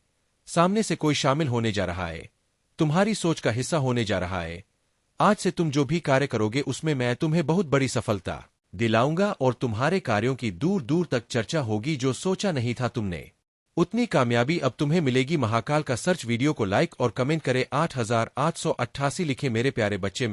सामने से कोई शामिल होने जा रहा है, तुम्हारी सोच का हिस्सा होने जा रहा है। आज से तुम जो भी कार्य करोगे उसमें मैं तुम्हें बहुत बड़ी सफलता दिलाऊंगा, और तुम्हारे कार्यों की दूर दूर तक चर्चा होगी। जो सोचा नहीं था तुमने, उतनी कामयाबी अब तुम्हें मिलेगी। महाकाल का सर्च। वीडियो को लाइक और कमेंट करें। 8888 लिखे। मेरे प्यारे बच्चे,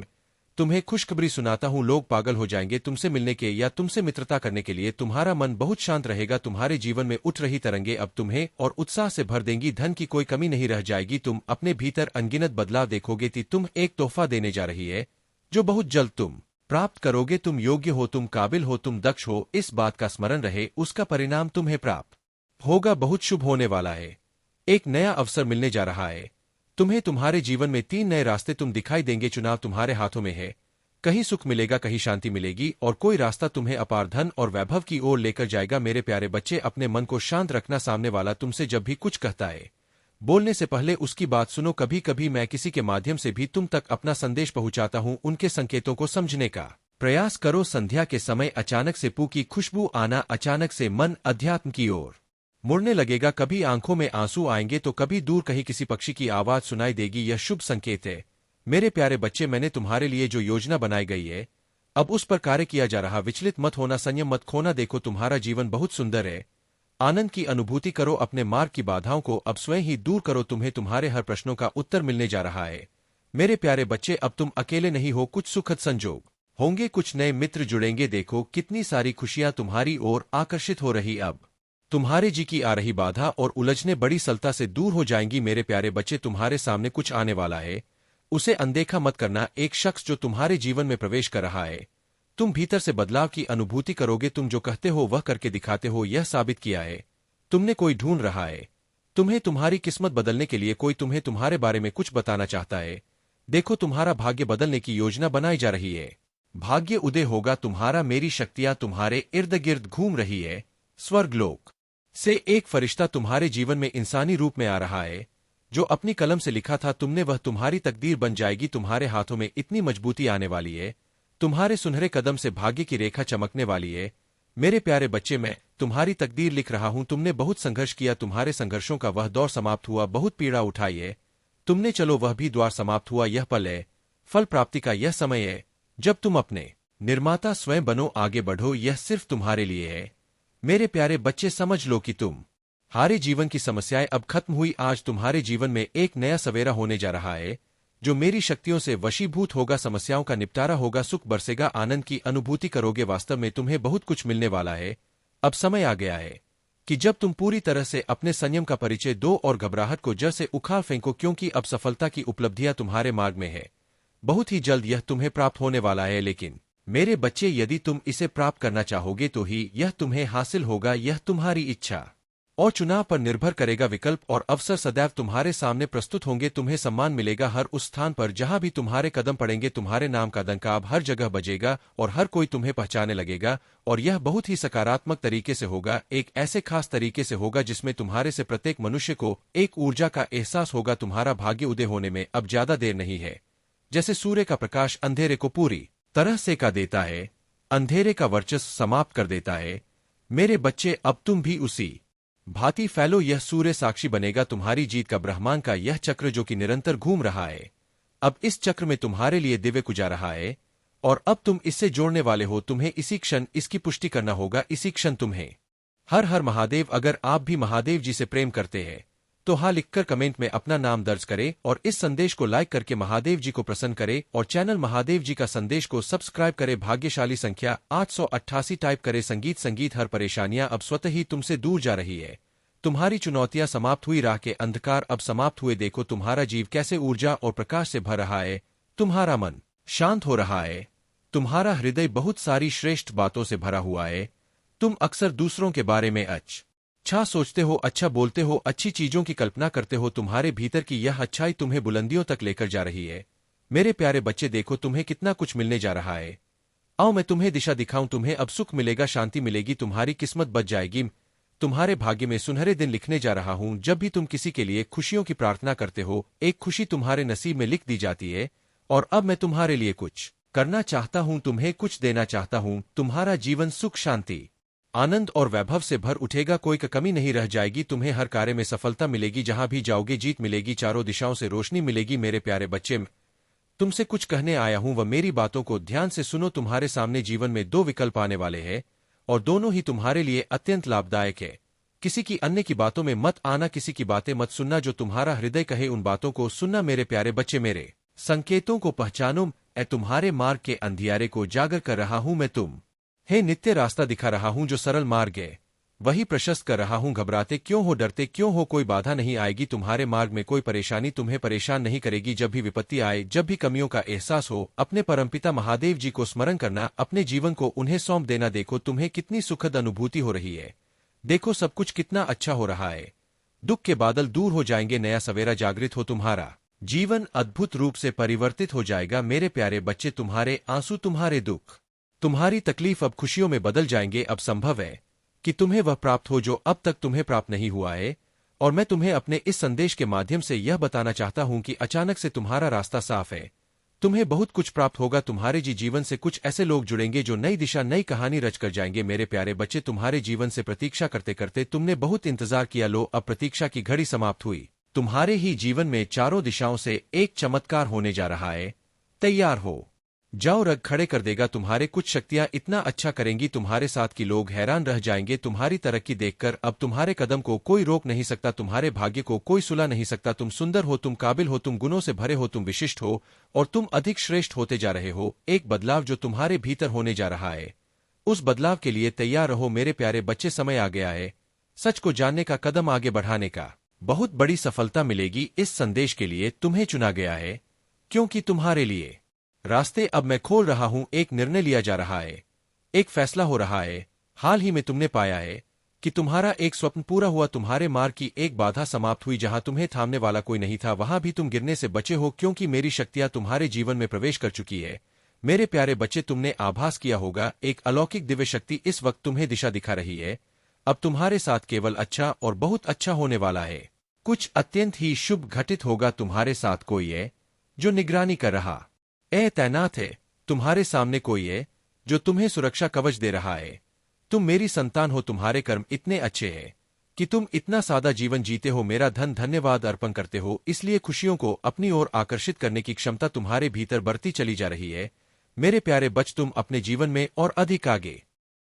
तुम्हें खुशखबरी सुनाता हूं। लोग पागल हो जाएंगे तुमसे मिलने के या तुमसे मित्रता करने के लिए। तुम्हारा मन बहुत शांत रहेगा। तुम्हारे जीवन में उठ रही तरंगे अब तुम्हें और उत्साह से भर देंगी। धन की कोई कमी नहीं रह जाएगी। तुम अपने भीतर अनगिनत बदलाव देखोगे कि तुम एक तोहफा देने जा रही है जो बहुत जल्द तुम प्राप्त करोगे। तुम योग्य हो, तुम काबिल हो, तुम दक्ष हो। इस बात का स्मरण रहे, उसका परिणाम तुम्हें प्राप्त होगा। बहुत शुभ होने वाला है। एक नया अवसर मिलने जा रहा है तुम्हें। तुम्हारे जीवन में 3 नए रास्ते तुम दिखाई देंगे। चुनाव तुम्हारे हाथों में है। कहीं सुख मिलेगा, कहीं शांति मिलेगी, और कोई रास्ता तुम्हें अपार धन और वैभव की ओर लेकर जाएगा। मेरे प्यारे बच्चे, अपने मन को शांत रखना। सामने वाला तुमसे जब भी कुछ कहता है, बोलने से पहले उसकी बात सुनो। कभी कभी मैं किसी के माध्यम से भी तुम तक अपना संदेश पहुंचाता हूं। उनके संकेतों को समझने का प्रयास करो। संध्या के समय अचानक से पू की खुशबू आना, अचानक से मन अध्यात्म की ओर मुड़ने लगेगा। कभी आंखों में आंसू आएंगे तो कभी दूर कहीं किसी पक्षी की आवाज सुनाई देगी। यह शुभ संकेत है। मेरे प्यारे बच्चे, मैंने तुम्हारे लिए जो योजना बनाई गई है, अब उस पर कार्य किया जा रहा। विचलित मत होना, संयम मत खोना। देखो, तुम्हारा जीवन बहुत सुंदर है। आनंद की अनुभूति करो। अपने मार्ग की बाधाओं को अब स्वयं ही दूर करो। तुम्हें तुम्हारे हर प्रश्नों का उत्तर मिलने जा रहा है। मेरे प्यारे बच्चे, अब तुम अकेले नहीं हो। कुछ सुखद संजोग होंगे, कुछ नए मित्र जुड़ेंगे। देखो कितनी सारी खुशियां तुम्हारी ओर आकर्षित हो रही। अब तुम्हारे जी की आ रही बाधा और उलझने बड़ी सरलता से दूर हो जाएंगी। मेरे प्यारे बच्चे, तुम्हारे सामने कुछ आने वाला है, उसे अनदेखा मत करना। एक शख्स जो तुम्हारे जीवन में प्रवेश कर रहा है, तुम भीतर से बदलाव की अनुभूति करोगे। तुम जो कहते हो वह करके दिखाते हो। यह साबित किया है तुमने कोई ढूंढ रहा है तुम्हें। तुम्हारी किस्मत बदलने के लिए कोई तुम्हें तुम्हारे बारे में कुछ बताना चाहता है। देखो, तुम्हारा भाग्य बदलने की योजना बनाई जा रही है। भाग्य उदय होगा तुम्हारा। मेरी शक्तियां तुम्हारे इर्द गिर्द घूम रही है। स्वर्गलोक से एक फरिश्ता तुम्हारे जीवन में इंसानी रूप में आ रहा है। जो अपनी कलम से लिखा था तुमने, वह तुम्हारी तकदीर बन जाएगी। तुम्हारे हाथों में इतनी मजबूती आने वाली है, तुम्हारे सुनहरे कदम से भाग्य की रेखा चमकने वाली है। मेरे प्यारे बच्चे, मैं तुम्हारी तकदीर लिख रहा हूं। तुमने बहुत संघर्ष किया, तुम्हारे संघर्षों का वह दौर समाप्त हुआ। बहुत पीड़ा उठाई है तुमने, चलो वह भी द्वार समाप्त हुआ। यह पल है, फल प्राप्ति का यह समय है, जब तुम अपने निर्माता स्वयं बनो, आगे बढ़ो। यह सिर्फ तुम्हारे लिए है। मेरे प्यारे बच्चे, समझ लो कि तुम हारे जीवन की समस्याएं अब खत्म हुई। आज तुम्हारे जीवन में एक नया सवेरा होने जा रहा है, जो मेरी शक्तियों से वशीभूत होगा। समस्याओं का निपटारा होगा, सुख बरसेगा, आनंद की अनुभूति करोगे। वास्तव में तुम्हें बहुत कुछ मिलने वाला है। अब समय आ गया है कि जब तुम पूरी तरह से अपने संयम का परिचय दो और घबराहट को जड़ से उखाड़ फेंको, क्योंकि अब सफलता की उपलब्धियां तुम्हारे मार्ग में है। बहुत ही जल्द यह तुम्हें प्राप्त होने वाला है। लेकिन मेरे बच्चे, यदि तुम इसे प्राप्त करना चाहोगे तो ही यह तुम्हें हासिल होगा। यह तुम्हारी इच्छा और चुनाव पर निर्भर करेगा। विकल्प और अवसर सदैव तुम्हारे सामने प्रस्तुत होंगे। तुम्हें सम्मान मिलेगा हर उस स्थान पर जहां भी तुम्हारे कदम पड़ेंगे। तुम्हारे नाम का डंका अब हर जगह बजेगा और हर कोई तुम्हें पहचानने लगेगा। और यह बहुत ही सकारात्मक तरीके से होगा, एक ऐसे खास तरीके से होगा जिसमें तुम्हारे से प्रत्येक मनुष्य को एक ऊर्जा का एहसास होगा। तुम्हारा भाग्य उदय होने में अब ज्यादा देर नहीं है। जैसे सूर्य का प्रकाश अंधेरे को पूरी तरह सेका देता है, अंधेरे का वर्चस्व समाप्त कर देता है। मेरे बच्चे, अब तुम भी उसी भांति फैलो। यह सूर्य साक्षी बनेगा तुम्हारी जीत का, ब्रह्मांड का यह चक्र जो कि निरंतर घूम रहा है, अब इस चक्र में तुम्हारे लिए दिव्य कुजा रहा है, और अब तुम इससे जोड़ने वाले हो। तुम्हें इसी क्षण इसकी पुष्टि करना होगा, इसी क्षण तुम्हें। हर हर महादेव। अगर आप भी महादेव जी से प्रेम करते हैं तो हाँ लिखकर कमेंट में अपना नाम दर्ज करें और इस संदेश को लाइक करके महादेव जी को प्रसन्न करें और चैनल महादेव जी का संदेश को सब्सक्राइब करें। भाग्यशाली संख्या 888 टाइप करें। संगीत संगीत। हर परेशानियां अब स्वतः ही तुमसे दूर जा रही है। तुम्हारी चुनौतियां समाप्त हुई, राह के अंधकार अब समाप्त हुए। देखो तुम्हारा जीव कैसे ऊर्जा और प्रकाश से भर रहा है। तुम्हारा मन शांत हो रहा है। तुम्हारा हृदय बहुत सारी श्रेष्ठ बातों से भरा हुआ है। तुम अक्सर दूसरों के बारे में अच्छा सोचते हो, अच्छा बोलते हो, अच्छी चीजों की कल्पना करते हो। तुम्हारे भीतर की यह अच्छाई तुम्हें बुलंदियों तक लेकर जा रही है। मेरे प्यारे बच्चे, देखो तुम्हें कितना कुछ मिलने जा रहा है। आओ मैं तुम्हें दिशा दिखाऊं। तुम्हें अब सुख मिलेगा, शांति मिलेगी, तुम्हारी किस्मत बच जाएगी। तुम्हारे भाग्य में सुनहरे दिन लिखने जा रहा हूं। जब भी तुम किसी के लिए खुशियों की प्रार्थना करते हो, एक खुशी तुम्हारे नसीब में लिख दी जाती है। और अब मैं तुम्हारे लिए कुछ करना चाहता हूं, तुम्हें कुछ देना चाहता हूं। तुम्हारा जीवन सुख, शांति, आनंद और वैभव से भर उठेगा। कोई कमी नहीं रह जाएगी। तुम्हें हर कार्य में सफलता मिलेगी। जहां भी जाओगे जीत मिलेगी। चारों दिशाओं से रोशनी मिलेगी। मेरे प्यारे बच्चे, तुमसे कुछ कहने आया हूं, वह मेरी बातों को ध्यान से सुनो। तुम्हारे सामने जीवन में दो विकल्प आने वाले हैं और दोनों ही तुम्हारे लिए अत्यंत लाभदायक है। किसी की अन्य की बातों में मत आना, किसी की बातें मत सुनना। जो तुम्हारा हृदय कहे उन बातों को सुनना। मेरे प्यारे बच्चे, मेरे संकेतों को पहचानो। तुम्हारे मार्ग के अंधियारे को जागर कर रहा हूं मैं। तुम हे नित्य रास्ता दिखा रहा हूं। जो सरल मार्ग है वही प्रशस्त कर रहा हूं। घबराते क्यों हो, डरते क्यों हो? कोई बाधा नहीं आएगी तुम्हारे मार्ग में। कोई परेशानी तुम्हें परेशान नहीं करेगी। जब भी विपत्ति आए, जब भी कमियों का एहसास हो, अपने परमपिता महादेव जी को स्मरण करना, अपने जीवन को उन्हें सौंप देना। देखो तुम्हें कितनी सुखद अनुभूति हो रही है। देखो सब कुछ कितना अच्छा हो रहा है। दुख के बादल दूर हो जाएंगे, नया सवेरा जागृत हो। तुम्हारा जीवन अद्भुत रूप से परिवर्तित हो जाएगा। मेरे प्यारे बच्चे, तुम्हारे आंसू, तुम्हारे दुख, तुम्हारी तकलीफ अब खुशियों में बदल जाएंगे। अब संभव है कि तुम्हें वह प्राप्त हो जो अब तक तुम्हें प्राप्त नहीं हुआ है। और मैं तुम्हें अपने इस संदेश के माध्यम से यह बताना चाहता हूं कि अचानक से तुम्हारा रास्ता साफ है। तुम्हें बहुत कुछ प्राप्त होगा। तुम्हारे जीवन से कुछ ऐसे लोग जुड़ेंगे जो नई दिशा, नई कहानी रच कर जाएंगे। मेरे प्यारे बच्चे, तुम्हारे जीवन से प्रतीक्षा करते करते तुमने बहुत इंतजार किया। लो, अब प्रतीक्षा की घड़ी समाप्त हुई। तुम्हारे ही जीवन में चारों दिशाओं से एक चमत्कार होने जा रहा है। तैयार हो जाओ, रग खड़े कर देगा। तुम्हारे कुछ शक्तियां इतना अच्छा करेंगी, तुम्हारे साथ की लोग हैरान रह जाएंगे। तुम्हारी तरक्की देखकर अब तुम्हारे कदम को कोई रोक नहीं सकता। तुम्हारे भाग्य को कोई सुला नहीं सकता। तुम सुंदर हो, तुम काबिल हो, तुम गुणों से भरे हो, तुम विशिष्ट हो और तुम अधिक श्रेष्ठ होते जा रहे हो। एक बदलाव जो तुम्हारे भीतर होने जा रहा है, उस बदलाव के लिए तैयार रहो। मेरे प्यारे बच्चे, समय आ गया है सच को जानने का, कदम आगे बढ़ाने का। बहुत बड़ी सफलता मिलेगी। इस संदेश के लिए तुम्हें चुना गया है, क्योंकि तुम्हारे लिए रास्ते अब मैं खोल रहा हूं। एक निर्णय लिया जा रहा है, एक फैसला हो रहा है। हाल ही में तुमने पाया है कि तुम्हारा एक स्वप्न पूरा हुआ। तुम्हारे मार्ग की एक बाधा समाप्त हुई। जहां तुम्हें थामने वाला कोई नहीं था, वहां भी तुम गिरने से बचे हो, क्योंकि मेरी शक्तियां तुम्हारे जीवन में प्रवेश कर चुकी है। मेरे प्यारे बच्चे, तुमने आभास किया होगा, एक अलौकिक दिव्य शक्ति इस वक्त तुम्हें दिशा दिखा रही है। अब तुम्हारे साथ केवल अच्छा और बहुत अच्छा होने वाला है। कुछ अत्यंत ही शुभ घटित होगा। तुम्हारे साथ कोई है जो निगरानी कर रहा तैनात है। तुम्हारे सामने कोई है जो तुम्हें सुरक्षा कवच दे रहा है। तुम मेरी संतान हो। तुम्हारे कर्म इतने अच्छे हैं कि तुम इतना सादा जीवन जीते हो। मेरा धन्यवाद अर्पण करते हो। इसलिए खुशियों को अपनी ओर आकर्षित करने की क्षमता तुम्हारे भीतर बढ़ती चली जा रही है। मेरे प्यारे बच्चे, तुम अपने जीवन में और अधिक आगे